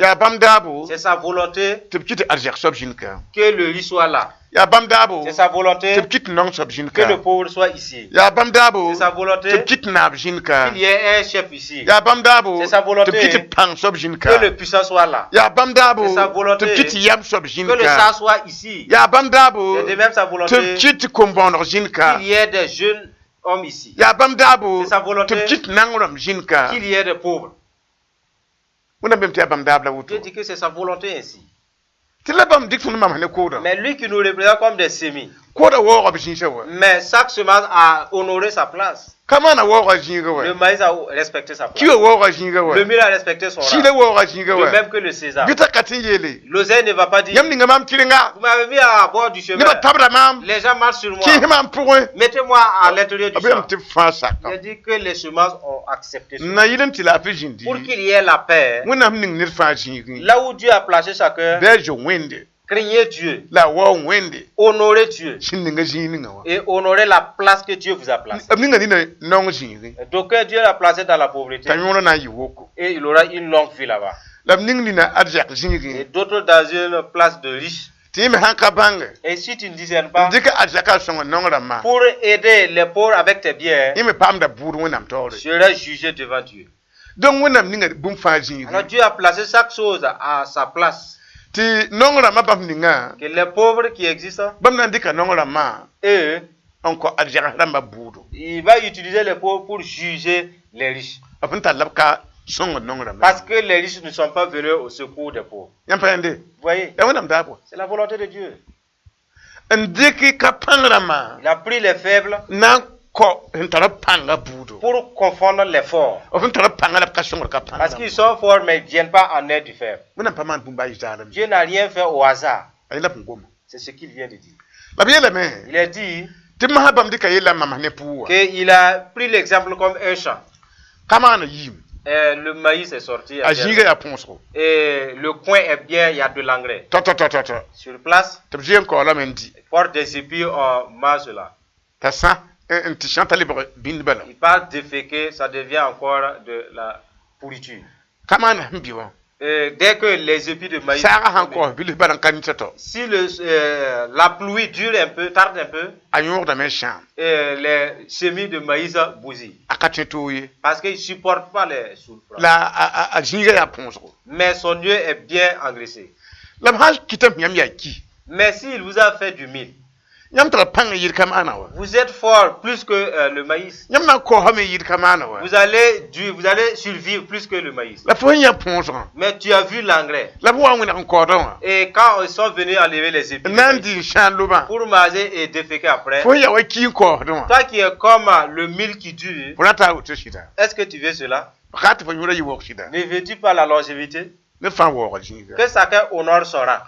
C'est sa volonté que le riche soit là. C'est sa volonté que le pauvre soit ici. C'est sa volonté qu'il y ait un chef ici. C'est sa volonté que le puissant soit là. C'est sa volonté que le sage soit ici. C'est de même sa volonté qu'il y ait des jeunes hommes ici. C'est sa volonté qu'il y ait des pauvres. Dieu dit que c'est sa volonté ainsi. Mais lui qui nous représente comme des semis. Mais chaque semence a honoré sa place. Le maïs a respecté sa place. Le mil a respecté son rang. De même que le sésame. L'oseille ne va pas dire, vous m'avez mis à bord du chemin. Les gens marchent sur moi. Mettez-moi à l'intérieur du champ. Il a dit que les semences ont accepté cela. Pour qu'il y ait la paix, là où Dieu a placé chacun, craignez Dieu, honorez Dieu et honorez la place que Dieu vous a placée. Donc Dieu l'a placé dans la pauvreté et il aura une longue vie là-bas. Et d'autres dans une place de riche. Et si tu ne discernes pas, pour aider les pauvres avec tes biens, tu seras jugé devant Dieu. Alors Dieu a placé chaque chose à sa place. Que les pauvres qui existent, eux, il va utiliser les pauvres pour juger les riches. Parce que les riches ne sont pas venus au secours des pauvres. Vous voyez? C'est la volonté de Dieu. Il a pris les faibles pour confondre les forts. Parce qu'ils sont forts mais ils ne viennent pas en aide du faible. Dieu n'a rien fait au hasard. C'est ce qu'il vient de dire. Il a dit qu'il a pris l'exemple comme un champ. Le maïs est sorti. Et le coin est bien, il y a de l'engrais. Sur place, il porte des épis en mange là. Il parle de féquer, ça devient encore de la pourriture. Dès que les épis de maïs, si la pluie dure un peu, tarde un peu, les semis de maïs bousillent. Parce qu'ils ne supportent pas les souffrances. Mais son lieu est bien engraissé. Mais s'il vous a fait du mil, vous êtes fort plus que le maïs. Vous allez survivre plus que le maïs. Mais tu as vu l'engrais. Et quand ils sont venus enlever les épis pour manger et déféquer après, toi qui es comme le mil qui dure, est-ce que tu veux cela? Ne veux-tu pas la longévité? Que chacun honore son rang.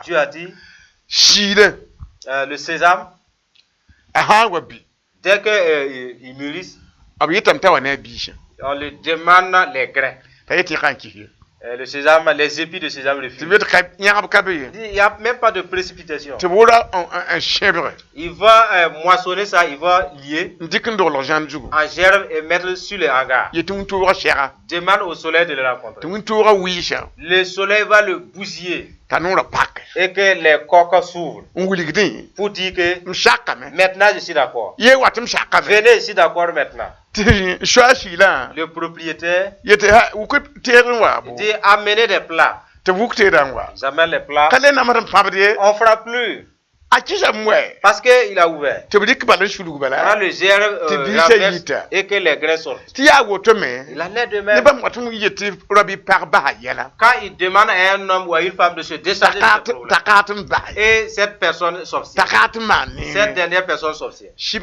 Dieu a dit le sésame, dès qu'il mûrisse, on lui demande les grains. Le sésame, les épis de sésame le fument. Il n'y a même pas de précipitation. Il va moissonner ça, il va lier en germe et mettre sur les hangars. Demande au soleil de le rencontrer. Le soleil va le bousiller. Et que les coques s'ouvrent. Pour dire que maintenant je suis d'accord. Venez ici d'accord maintenant. Le propriétaire dit amener des plats. J'amène les plats. On fera plus. Parce qu'il a ouvert. Quand le germe renverse et que les grains sortent. Il en est de même. Quand il demande à un homme ou à une femme de se décharger de ce problème, et cette personne sorcière, cette dernière personne sorcière, il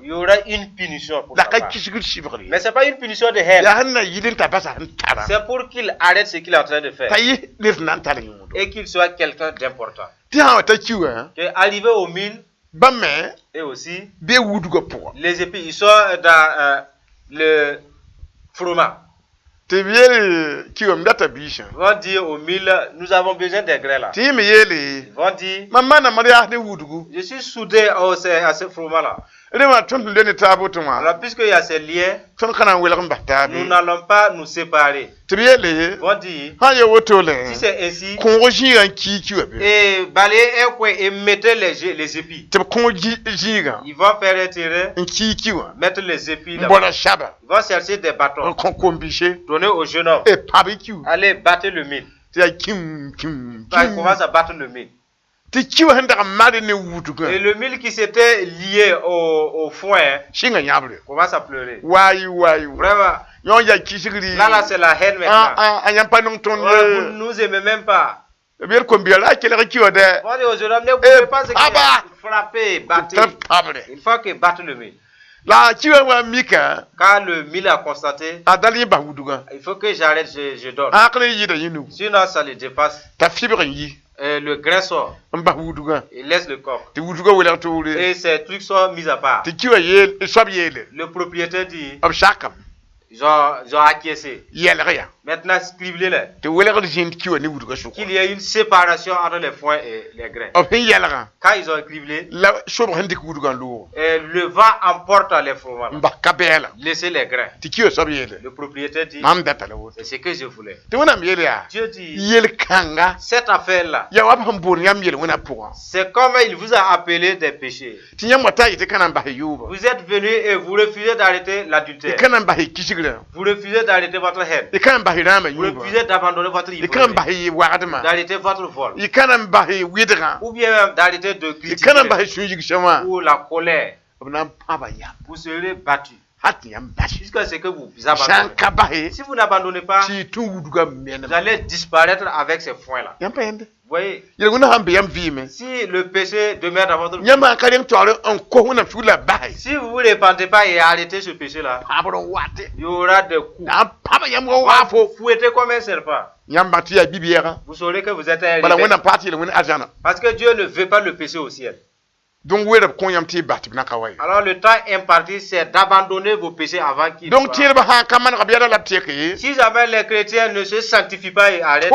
y aura une punition pour ça. Mais ce n'est pas une punition de haine. C'est pour qu'il arrête ce qu'il est en train de faire. Et qu'il soit quelqu'un d'important. Arrivé au mille, et aussi, les épis, ils sont dans le fromage. Ils vont dire au mille, nous avons besoin des grains là. Ils vont dire, je suis soudé à ce fromage-là. Alors, puisqu'il y a ces liens, nous n'allons pas nous séparer. Ils vont dire, si c'est ainsi, et balayer un coin et mettre les épis. Ils vont faire un terrain, mettre les épis là-bas. Ils vont chercher des bâtons, donner au jeune homme. Allez, battre le mille. Il commence à battre le mille. Et le mille qui s'était lié au foin commence à pleurer. Vraiment. Là, c'est la haine maintenant. Vous ne nous aimez même pas. Vous dites aux jeunes hommes, ne pouvez pas se frapper, battre. Il faut qu'il batte le mille. Quand le mille a constaté, il faut que j'arrête, je donne. Sinon, ça le dépasse. Le grain sort. Il laisse le corps. Et ces trucs sont mis à part. Le propriétaire dit, ils ont acquiescé. Maintenant, scrivez-les. Qu'il y ait une séparation entre les foins et les grains. Quand ils ont criblé, le vent emporte les fromages. Laissez les grains. Le propriétaire dit, c'est ce que je voulais. Dieu dit, cette affaire-là, c'est comme il vous a appelé des péchés. Vous êtes venu et vous refusez d'arrêter l'adultère. Vous refusez d'arrêter votre haine. Vous refusez d'abandonner votre ivrogne, d'arrêter votre vol, ou bien d'arrêter de critiquer, ou la colère. Vous serez battu. Jusqu'à ce que vous abandonnez. Si vous n'abandonnez pas, vous allez disparaître avec ces foins-là. Vous voyez? Si le péché demeure dans votre vie, si vous ne vous répandez pas et arrêtez ce péché-là, il y aura des coups. Vous fouettez comme un serpent. Vous saurez que vous êtes un rebelle. Parce que Dieu ne veut pas le péché au ciel. Alors le temps imparti, c'est d'abandonner vos péchés avant qu'ils soient. Si jamais les chrétiens ne se sanctifient pas et arrêtent,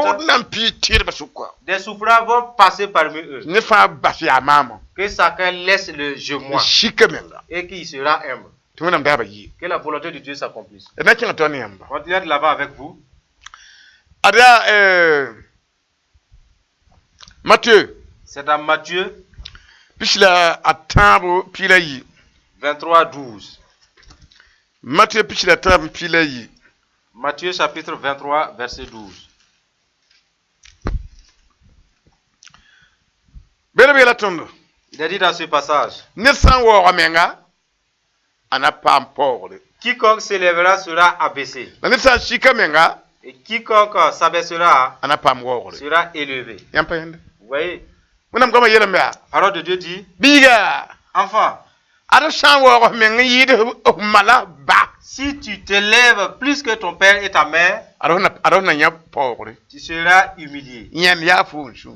des souffrances vont passer parmi eux. Que chacun laisse le je moi et qu'il sera humble. Que la volonté de Dieu s'accomplisse. Continuez de l'avant avec vous. Matthieu. C'est dans Matthieu 23:12. Matthieu chapitre 23 verset 12. Il a dit dans ce passage, quiconque s'élèvera sera abaissé, et quiconque s'abaissera sera élevé. Vous voyez? Parole de Dieu dit, enfant, si tu t'élèves plus que ton père et ta mère, tu seras humilié.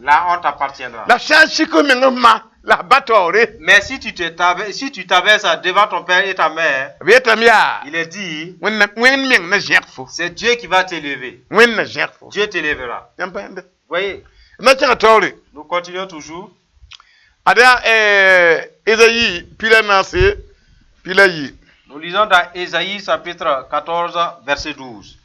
La honte appartiendra. la batore. Mais si tu t'abaisses devant ton père et ta mère, il est dit, c'est Dieu qui va t'élever. Dieu t'élèvera. Voyez, nous continuons toujours. Nous lisons dans Ésaïe chapitre 14, verset 12.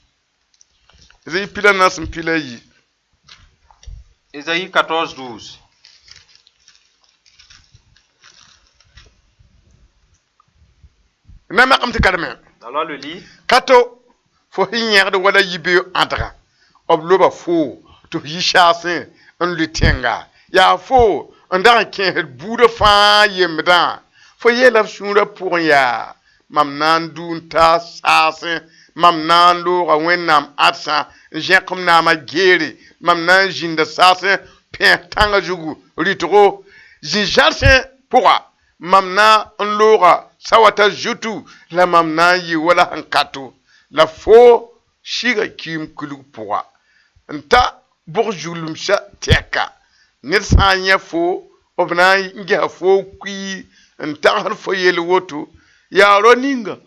Ésaïe 14, 12. Alors le lit. Kato fo hinyar de wala yibe andra obloba fo to yishasin on lutenga ya fo andra ken bude fa yemda fo yela shura pour ya mamnan dunta sasin mamnan lo wenam atsa jekom na ma gere mamnan jinda sasin pen tanga jugu litro jinjasin pourra mamna onlora sawata jutu la mamna yi wala hankato la fo shiga kim kulu pourra nta bourjulum sha teka nitsanya fo obna nge fo kwi nta har fo yele woto ya roninga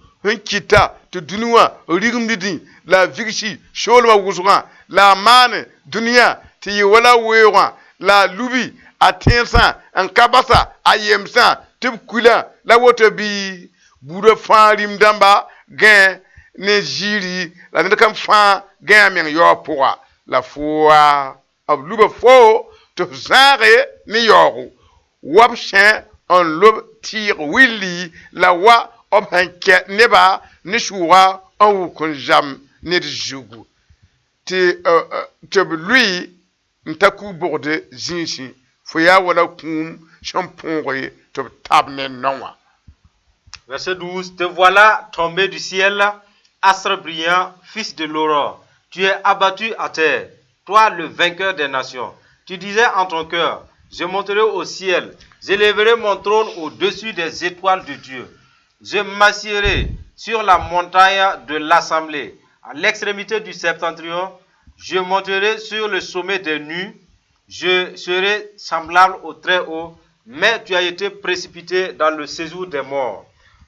kita to dunwa rigumdidi la vigshi sholwa wuzwa la mane dunia ti wala wewa la lubi atensa en kabasa ayemsa tib kula la woto bi bure farim damba gen ne jiri la ne kam fa gen men yo pourra la foi ab luba fo to zare ni yoru wabchen on lob tir willi la wa ob hanke neba ni shura on kun jam ne jugu te lui ntaku borde zinsi foya wala kum champongre to tabne nonwa. Verset 12. Te voilà tombé du ciel, astre brillant, fils de l'aurore. Tu es abattu à terre, toi le vainqueur des nations. Tu disais en ton cœur, je monterai au ciel, j'élèverai mon trône au-dessus des étoiles de Dieu. Je m'assiérai sur la montagne de l'assemblée, à l'extrémité du septentrion. Je monterai sur le sommet des nues. Je serai semblable au Très-Haut, mais tu as été précipité dans le séjour des morts,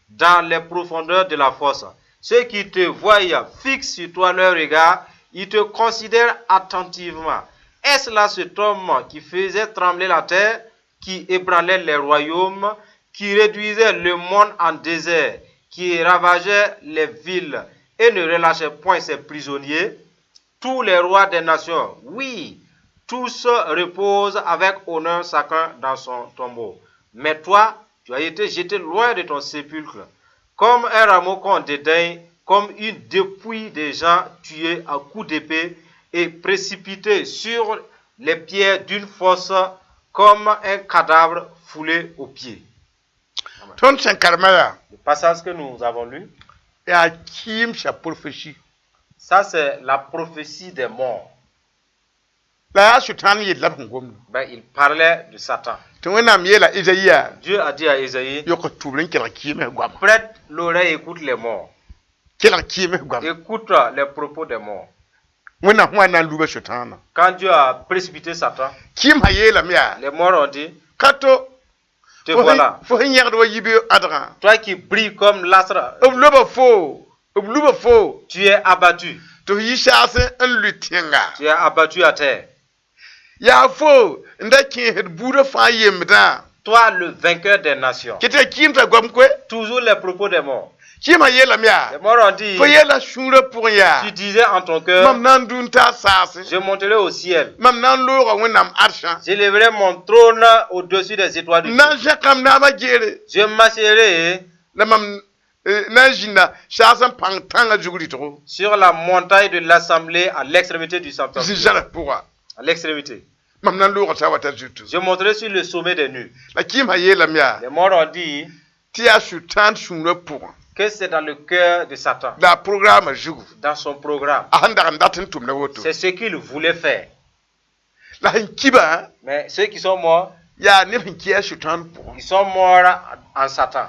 dans les profondeurs de la fosse. Ceux qui te voient fixent sur toi leur regard, ils te considèrent attentivement. Est-ce là cet homme qui faisait trembler la terre, qui ébranlait les royaumes, qui réduisait le monde en désert, qui ravageait les villes et ne relâchait point ses prisonniers? Tous les rois des nations, oui, tous reposent avec honneur chacun dans son tombeau. Mais toi, tu as été jeté loin de ton sépulcre, comme un rameau qu'on dédaigne, comme une dépouille des gens tués à coups d'épée et précipité sur les pierres d'une fosse, comme un cadavre foulé aux pieds. Le passage que nous avons lu, ça c'est la prophétie des morts. Ben, il parlait de Satan. Dieu a dit à Isaïe, prête l'oreille, écoute les morts. Écoute les propos des morts. Quand Dieu a précipité Satan, les morts ont dit, te voilà. Toi qui brilles comme l'astre, tu es abattu. Tu es abattu à terre. Toi, le vainqueur des nations. Toujours les propos des morts. Les morts ont dit, tu disais en ton cœur, je monterai au ciel. J'élèverai mon trône au-dessus des étoiles du ciel. Je m'assiérai sur la montagne de l'assemblée à l'extrémité du septentrion. À l'extrémité. Je monterai sur le sommet des nues. Les morts ont dit que c'est dans le cœur de Satan. Dans son programme. C'est ce qu'il voulait faire. Mais ceux qui sont morts, ils sont morts en Satan.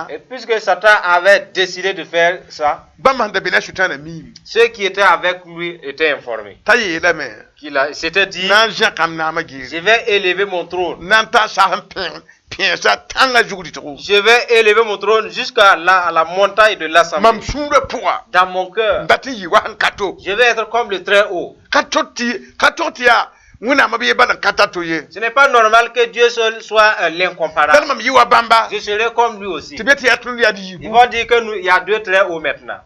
Et puisque Satan avait décidé de faire ça, ceux qui étaient avec lui étaient informés. Il s'était dit, je vais élever mon trône. Je vais élever mon trône jusqu'à la montagne de l'assemblée. Dans mon cœur, je vais être comme le très haut. Ce n'est pas normal que Dieu seul soit l'incomparable. Je serai comme lui aussi. Ils vont dire qu'il y a deux très hauts maintenant.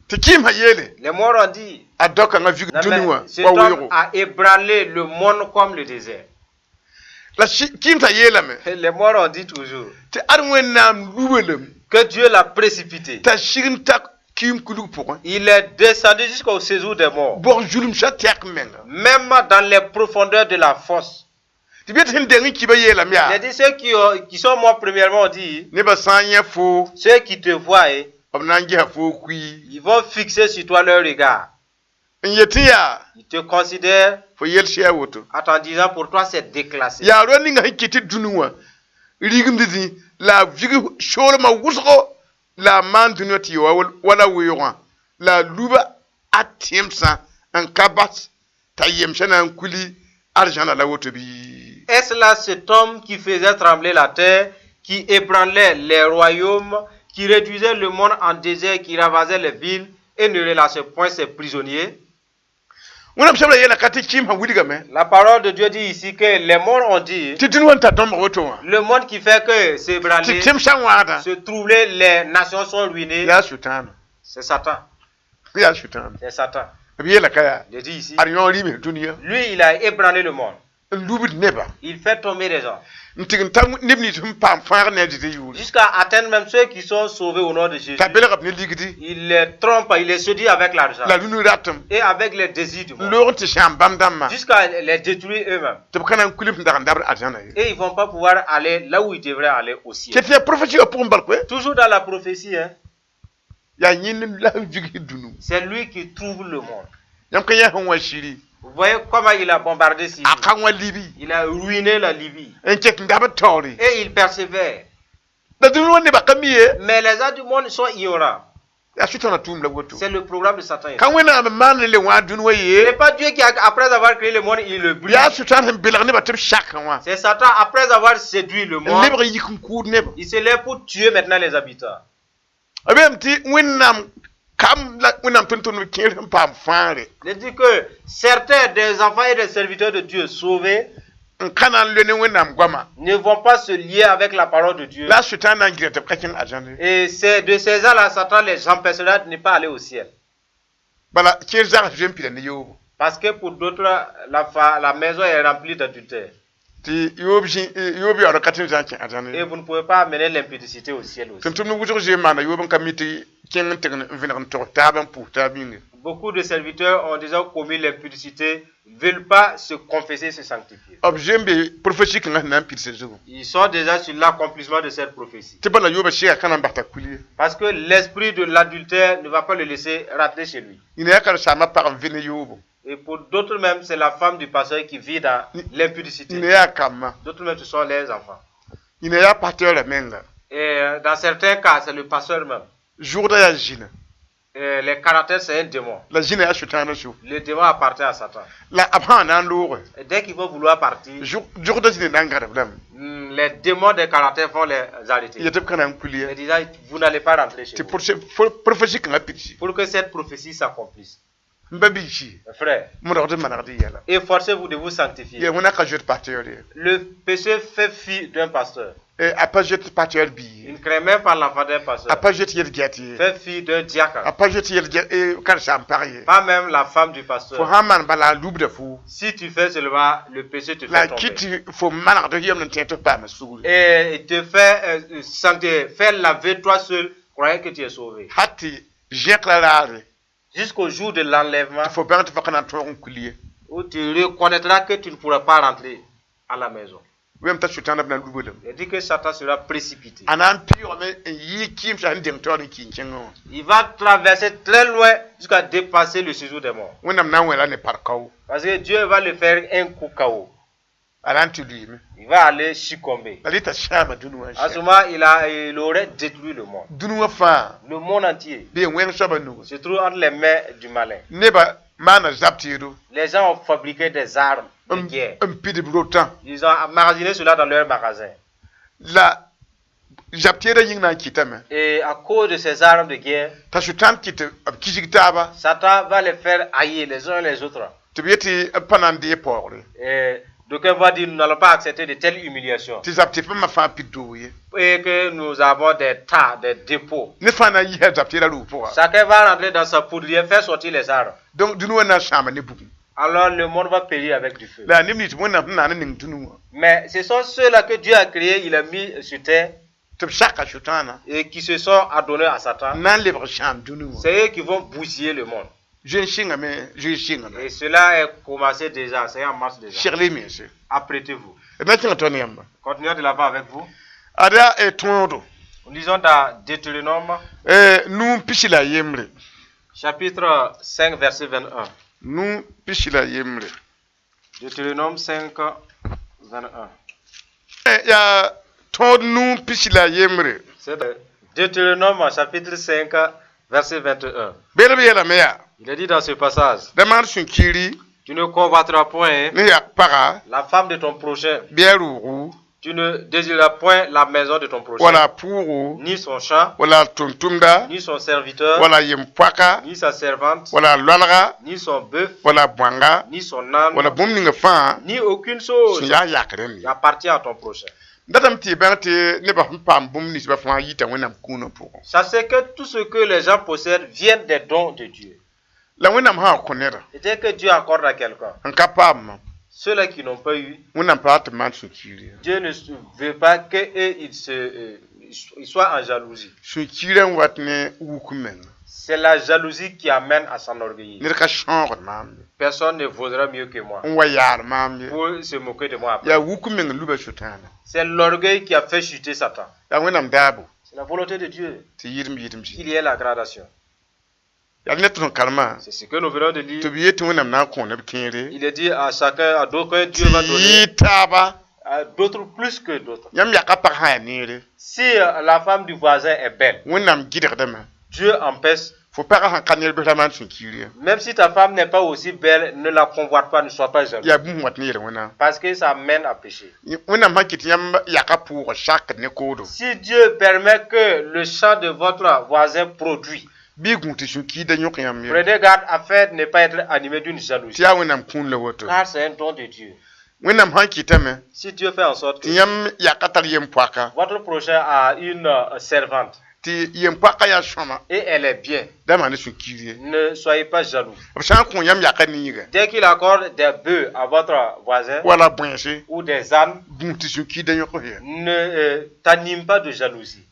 Les morts ont dit, cet homme a ébranlé le monde comme le désert. Les morts ont dit toujours que Dieu l'a précipité. Il est descendu jusqu'au séjour des morts. Même dans les profondeurs de la fosse. Il a dit ceux qui sont morts premièrement, on dit, ceux qui te voient, ils vont fixer sur toi leur regard. Ils te considèrent en t'en disant pour toi c'est déclassé. La man dunoti wala weywa la luba atimsa en kabas tayemshana en kuli argent la wotobi. Est-ce là cet homme qui faisait trembler la terre, qui ébranlait les royaumes, qui réduisait le monde en désert, qui ravasait les villes et ne relâchait point ses prisonniers? La parole de Dieu dit ici que les morts ont dit, le monde qui fait que c'est ébranlé, se troubler, les nations sont ruinées, c'est Satan. C'est Satan. Il dit ici, lui il a ébranlé le monde. Il fait tomber les gens. Jusqu'à atteindre même ceux qui sont sauvés au nom de Jésus. Il les trompe, il les séduit avec l'argent. Et avec les désirs du monde. Jusqu'à les détruire eux-mêmes. Et ils ne vont pas pouvoir aller là où ils devraient aller au ciel. Toujours dans la prophétie. Hein. C'est lui qui trouve le monde. Vous voyez comment il a bombardé Syrie. Il a ruiné la Libye. Et il persévère. Mais les gens du monde sont ignorants. C'est le programme de Satan. Ce n'est pas Dieu qui, après avoir créé le monde, il le brise. C'est Satan, après avoir séduit le monde, il se lève pour tuer maintenant les habitants. Il dit que certains des enfants et des serviteurs de Dieu sauvés ne vont pas se lier avec la parole de Dieu. Et c'est de ces gens-là, Satan les empêchera de ne pas aller au ciel. Parce que pour d'autres, la maison est remplie d'adultère. Et vous ne pouvez pas amener l'impudicité au ciel aussi. Beaucoup de serviteurs ont déjà commis l'impudicité, ne veulent pas se confesser, se sanctifier. Ils sont déjà sur l'accomplissement de cette prophétie. Parce que l'esprit de l'adultère ne va pas le laisser rentrer chez lui. Et pour d'autres même, c'est la femme du pasteur qui vit dans l'impudicité. D'autres même, ce sont les enfants. Et dans certains cas, c'est le pasteur même. Les caractères, c'est un démon. Le démon appartient à Satan. Et dès qu'il va vouloir partir, les démons des caractères vont les arrêter. Et disent, vous n'allez pas rentrer chez vous. Pour que cette prophétie s'accomplisse. Frère, efforcez-vous de vous sanctifier. Le péché fait fi d'un pasteur. Il ne crée même pas l'enfant d'un pasteur. Fait fi d'un diacre. Pas même la femme du pasteur. Si tu fais seulement, le péché te fait tomber. Et il te fait faire laver toi seul, croyant que tu es sauvé. Jusqu'au jour de l'enlèvement, où tu reconnaîtras que tu ne pourras pas rentrer à la maison. Il dit que Satan sera précipité. Il va traverser très loin jusqu'à dépasser le séjour des morts. Parce que Dieu va le faire un coup KO. il va aller succomber. À ce moment, il aurait détruit le monde. Le monde entier se trouve entre les mains du malin. Les gens ont fabriqué des armes de guerre. Ils ont emmagasiné cela dans leur magasin. Et à cause de ces armes de guerre, Satan va les faire haïr les uns les autres. Et d'aucuns vont dire, nous n'allons pas accepter de telles humiliations. Et que nous avons des tas, des dépôts. Chacun va rentrer dans sa poudrière, faire sortir les armes. Alors le monde va périr avec du feu. Mais ce sont ceux-là que Dieu a créés, il a mis sur terre. Et qui se sont adonnés à Satan. C'est eux qui vont bousiller le monde. Et cela est commencé déjà, c'est en marche déjà. Apprêtez-vous. Continuons de l'avant avec vous. Nous lisons dans Deutéronome, chapitre 5, verset 21. Deutéronome 5, 21. C'est Deutéronome chapitre 5, verset 21. Il est dit dans ce passage, tu ne convoiteras point la femme de ton prochain. Tu ne désireras point la maison de ton prochain, ni son champ, ni son serviteur, ni sa servante, ni son bœuf, ni son âne, ni aucune chose qui appartient à ton prochain. Sachez que tout ce que les gens possèdent vient des dons de Dieu. Et dès que Dieu accorde à quelqu'un, ceux-là qui n'ont pas eu, Dieu ne veut pas qu'ils soient en jalousie. C'est la jalousie qui amène à s'enorgueillir. Personne ne vaudra mieux que moi pour se moquer de moi après. C'est l'orgueil qui a fait chuter Satan. C'est la volonté de Dieu qu'il y ait la gradation. C'est ce que nous venons de lire. Il est dit à chacun, à d'autres, Dieu va donner à d'autres plus que d'autres. Si la femme du voisin est belle, Dieu empêche. Même si ta femme n'est pas aussi belle, ne la convoite pas, ne sois pas jaloux. Parce que ça mène à pécher. Si Dieu permet que le champ de votre voisin produit, prenez garde afin de ne pas être animé d'une jalousie. Car c'est un don de Dieu. Si Dieu fait en sorte que votre prochain a une servante et elle est bien, ne soyez pas jaloux. Dès qu'il accorde des bœufs à votre voisin ou des ânes, ne t'anime pas de jalousie.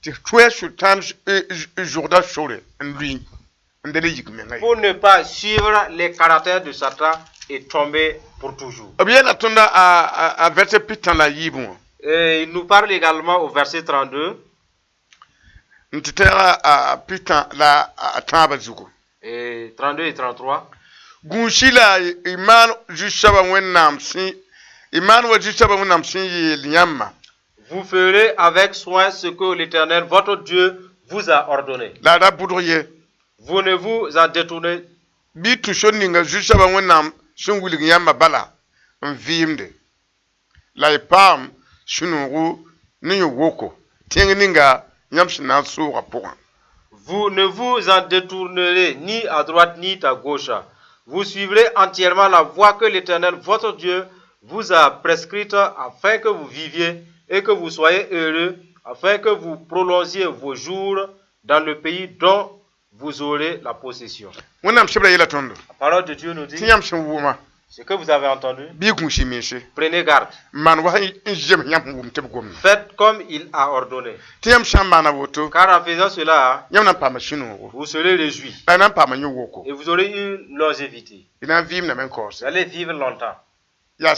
Pour ne pas suivre les caractères de Satan et tomber pour toujours. Et il nous parle également au verset 32. Et 32 et 33. Vous ferez avec soin ce que l'Éternel, votre Dieu, vous a ordonné. Vous ne vous en détournez. Vous ne vous en détournerez ni à droite ni à gauche. Vous suivrez entièrement la voie que l'Éternel, votre Dieu, vous a prescrite afin que vous viviez et que vous soyez heureux, afin que vous prolongiez vos jours dans le pays dont vous aurez la possession. La parole de Dieu nous dit, ce que vous avez entendu, prenez garde. Faites comme il a ordonné. Car en faisant cela, vous serez réjouis. Et vous aurez eu longévité. Vous allez vivre longtemps. Ce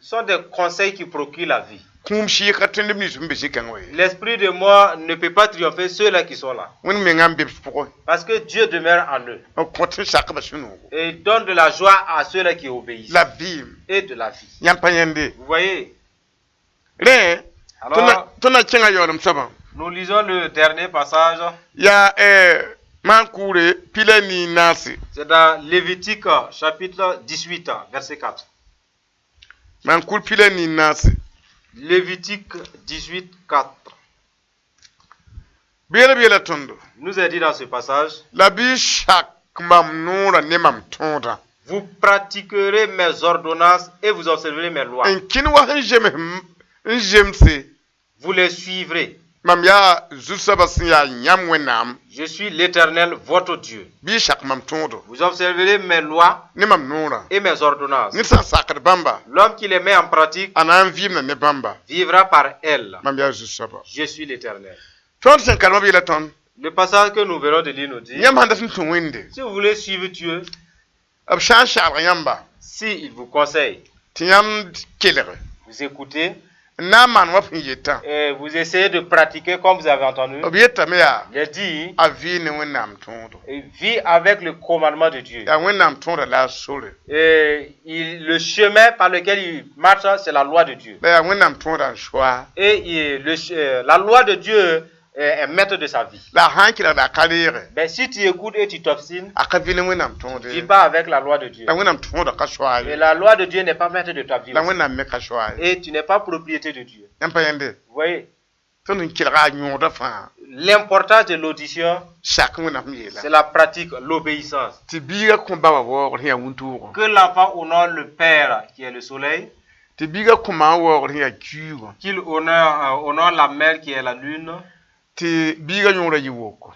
sont des conseils qui procurent la vie. L'esprit de mort ne peut pas triompher ceux-là qui sont là. Parce que Dieu demeure en eux. Et il donne de la joie à ceux-là qui obéissent. Et de la vie. Vous voyez? Alors, nous lisons le dernier passage. C'est dans Lévitique chapitre 18, verset 4. Lévitique 18, 4. Nous est dit dans ce passage, vous pratiquerez mes ordonnances et vous observerez mes lois. Vous les suivrez. Je suis l'Éternel, votre Dieu. Vous observerez mes lois et mes ordonnances. L'homme qui les met en pratique vivra par elles. Je suis l'Éternel. Le passage que nous verrons de lire nous dit, si vous voulez suivre Dieu, s'il vous conseille, vous écoutez, et vous essayez de pratiquer comme vous avez entendu. Il a dit, vit avec le commandement de Dieu. Et le chemin par lequel il marche, c'est la loi de Dieu. Et la loi de Dieu est maître de sa vie. Mais si tu écoutes et tu t'obstines, tu vis pas avec la loi de Dieu. Et la loi de Dieu n'est pas maître de ta vie. Et tu n'es pas propriété de Dieu. Vous voyez? L'importance de l'audition, c'est la pratique, l'obéissance. Que l'enfant honore le Père qui est le soleil. Qu'il honore la mère qui est la lune.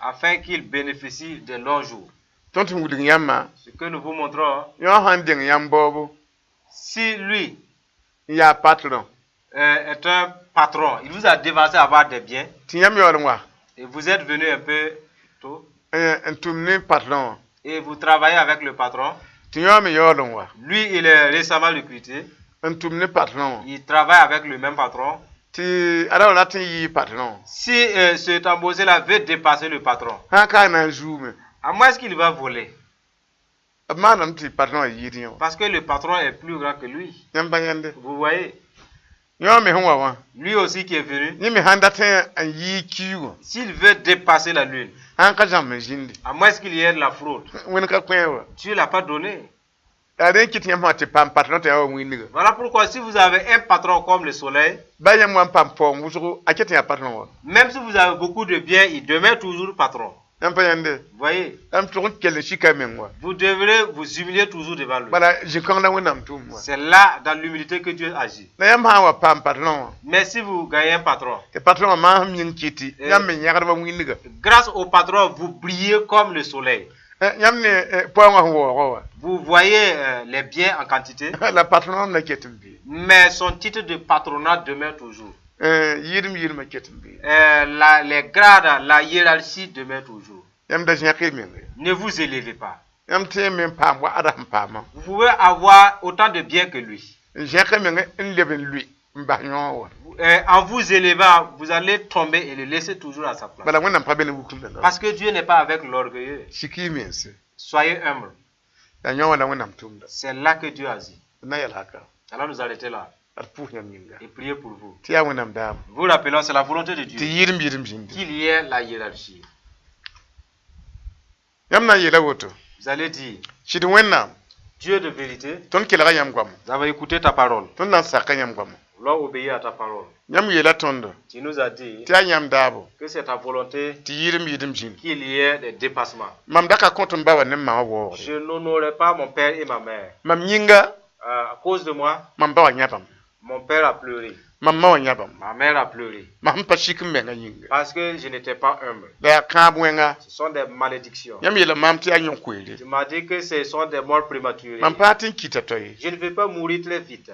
Afin qu'il bénéficie des longs jours. Ce que nous vous montrons, si lui est un patron, il vous a devancé à avoir des biens, et vous êtes venu un peu tôt, et vous travaillez avec le patron, lui il est récemment recruté, il travaille avec le même patron. Si cet embauché-là veut dépasser le patron, à moins est-ce qu'il va voler? Parce que le patron est plus grand que lui. Vous voyez? Lui aussi qui est venu, s'il veut dépasser la lune, à moins est-ce qu'il y ait de la fraude, Dieu ne l'a pas donné. Voilà pourquoi si vous avez un patron comme le soleil, même si vous avez beaucoup de biens, il demeure toujours patron. Vous voyez? Vous devrez vous humilier toujours devant lui. C'est là, dans l'humilité, que Dieu agit. Mais si vous gagnez un patron, grâce au patron, vous brillez comme le soleil. Vous voyez les biens en quantité, mais son titre de patronat demeure toujours. Les grades, la hiérarchie demeure toujours. Ne vous élevez pas. Vous pouvez avoir autant de biens que lui. En vous élevant, vous allez tomber et le laisser toujours à sa place. Parce que Dieu n'est pas avec l'orgueilleux. Soyez humble. C'est là que Dieu agit. Alors nous arrêtons là et prier pour vous. Vous rappelons, c'est la volonté de Dieu qu'il y ait la hiérarchie. Vous allez dire, Dieu de vérité, vous avez écouté ta parole. L'homme obéit à ta parole. Tu nous as dit que c'est ta volonté qu'il y ait des dépassements. Je n'honorerai pas mon père et ma mère. À cause de moi, mon père a pleuré. Ma mère a pleuré. Parce que je n'étais pas humble. Ce sont des malédictions. Tu m'as dit que ce sont des morts prématurées. Je ne veux pas mourir très vite.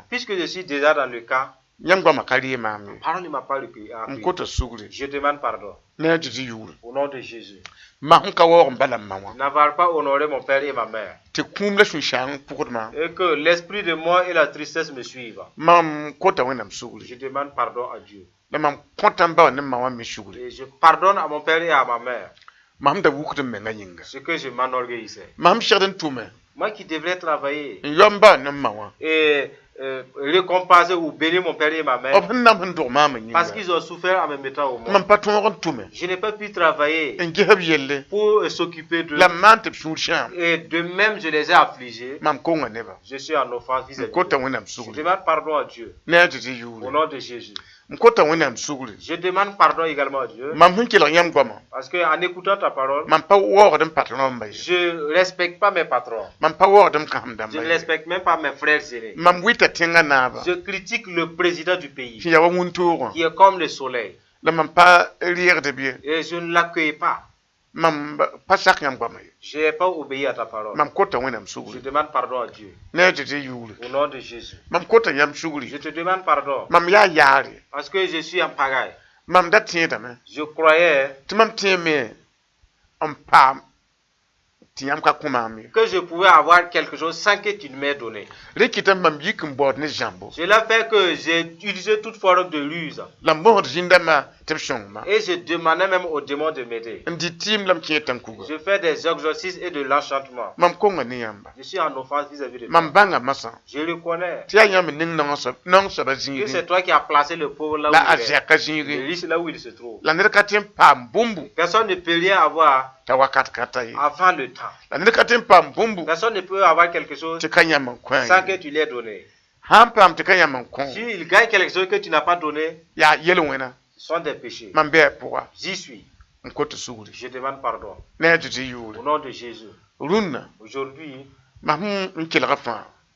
Puisque je suis déjà dans le cas, Pardon ne m'a pas appris. Je demande pardon. Au nom de Jésus. N'avoir pas honoré mon père et ma mère. Et que l'esprit de moi et la tristesse me suivent. Je demande pardon à Dieu. Et je pardonne à mon père et à ma mère. Ce que je m'enorgueillissais. Moi qui devrais travailler et récompenser ou bénir mon père et ma mère parce qu'ils ont souffert en me mettant au monde. Je n'ai pas pu travailler pour s'occuper d'eux. Et de même, je les ai affligés. Je suis en offense vis-à-vis d'eux. Je demande pardon à Dieu. Au nom de Jésus. Je demande pardon également à Dieu. Parce qu'en écoutant ta parole, je ne respecte pas mes patrons. Je ne respecte même pas mes frères aînés. Je critique le président du pays, qui est comme le soleil. Et je ne l'accueille pas. Je n'ai pas obéi à ta parole. Je demande pardon à Dieu. Au nom de Jésus. Je te demande pardon. Parce que je suis en pagaille. Je croyais que je pouvais avoir quelque chose sans que tu ne m'aies donné. Cela fait que j'ai utilisé toute forme de ruse. Et je demandais même aux démons de m'aider. Je fais des exorcismes et de l'enchantement. Je suis en offense vis-à-vis de toi. Je le connais. Que c'est toi qui as placé le pauvre là où il est. Le riche là où il se trouve. Personne ne peut rien avoir avant le temps. Personne ne peut avoir quelque chose sans que tu l'aies donné. Si il gagne quelque chose que tu n'as pas donné, ce sont des péchés. J'y suis. Je demande pardon. Au nom de Jésus. Aujourd'hui,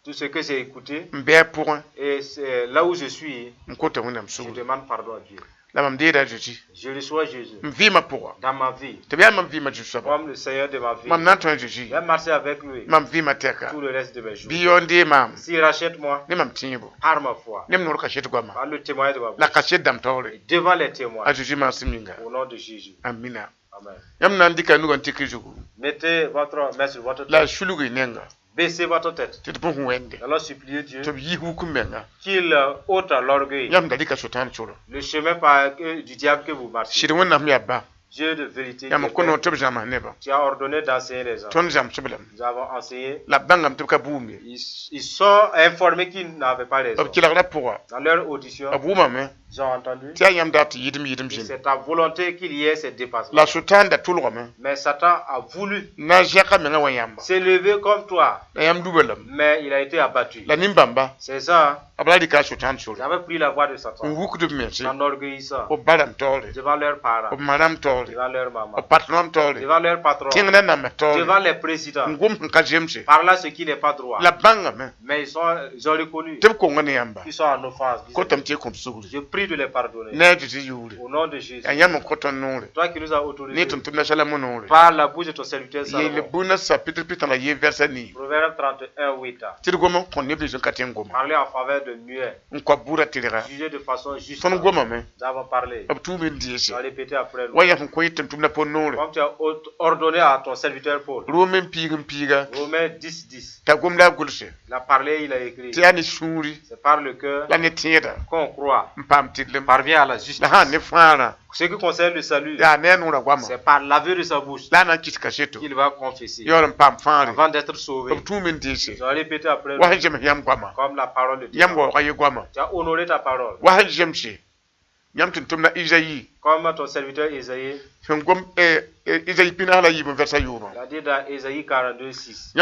tout ce que j'ai écouté, et c'est là où je suis, je demande pardon à Dieu. Je reçois Jésus dans ma vie, comme le Seigneur de ma vie. Je vais marcher avec lui tout le reste de mes jours. S'il rachète moi par ma foi, par le témoignage de ma bouche, et devant les témoins, au nom de Jésus. Amen. Mettez votre main sur votre tête. Baissez votre tête. Alors suppliez Dieu qu'il ôte l'orgueil, le chemin du diable que vous marchez. Dieu de vérité, tu as ordonné d'enseigner les gens. Nous avons enseigné. Ils sont informés qu'ils n'avaient pas raison. Dans leur audition, ils ont entendu. C'est ta volonté qu'il y ait ces dépassements. Mais Satan a voulu s'élever comme toi. Mais il a été abattu. C'est ça. J'avais pris la voix de Satan en orgueillissant devant leurs parents, devant leur maman, devant leur patron, devant les présidents. Par là, ce qui n'est pas droit. Mais ils ont reconnu qu'ils sont en offense. Je prie de les pardonner. Au nom de Jésus. Toi qui nous as autorisé par la bouche de ton serviteur Salomon. Proverbe 31, 8. Parler en faveur de muet. Juger de façon juste. Nous avons parlé. Tu as répété après nous. Comme tu as ordonné à ton serviteur Paul. Romains 10, 10. Il a parlé, il a écrit. C'est par le cœur qu'on croit. Parvient à la justice. Ce qui concerne le salut, c'est par l'aveu de sa bouche qu'il va confesser avant d'être sauvé. Tu as répété après nous, comme la parole de Dieu. Tu as honoré ta parole. Comme ton serviteur Isaïe. Il a dit dans Isaïe 42, 6.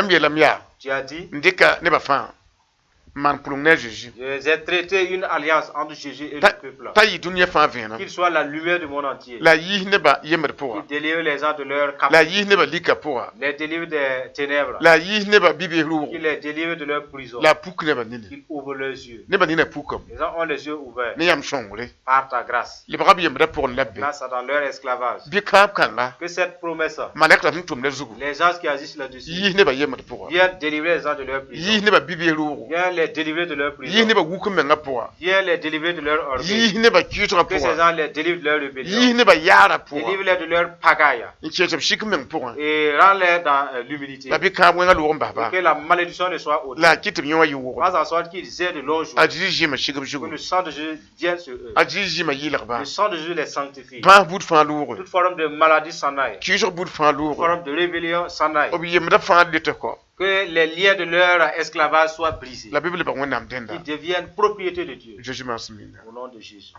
Tu as dit, j'ai traité une alliance entre Jésus et le peuple. Qu'il soit la lumière du monde entier. Il délivre les gens de leur captivité. Les délivre des ténèbres. Il les délivre de leur prison. Il ouvre leurs yeux. Les gens ont les yeux ouverts par ta grâce. Grâce à dans leur esclavage. Que cette promesse, les gens qui agissent là-dessus, viennent délivrer les gens de leur prison. Viennent les les délivrer de leur prison. Viens les délivrer de leur orgueil. Que ces gens les délivrent de leur rébellion. Délivre-les de leur pagaille. Et rends-les dans l'humilité. Que la malédiction ne soit ôtée. Pas en sorte qu'ils aient de longs jours. Que le sang de Jésus vienne sur eux. Le sang de Jésus les sanctifie. Toute forme de maladie s'en aille. Toute forme de rébellion s'en aille. Que les liens de leur esclavage soient brisés. Qu'ils deviennent propriété de Dieu. Au nom de Jésus.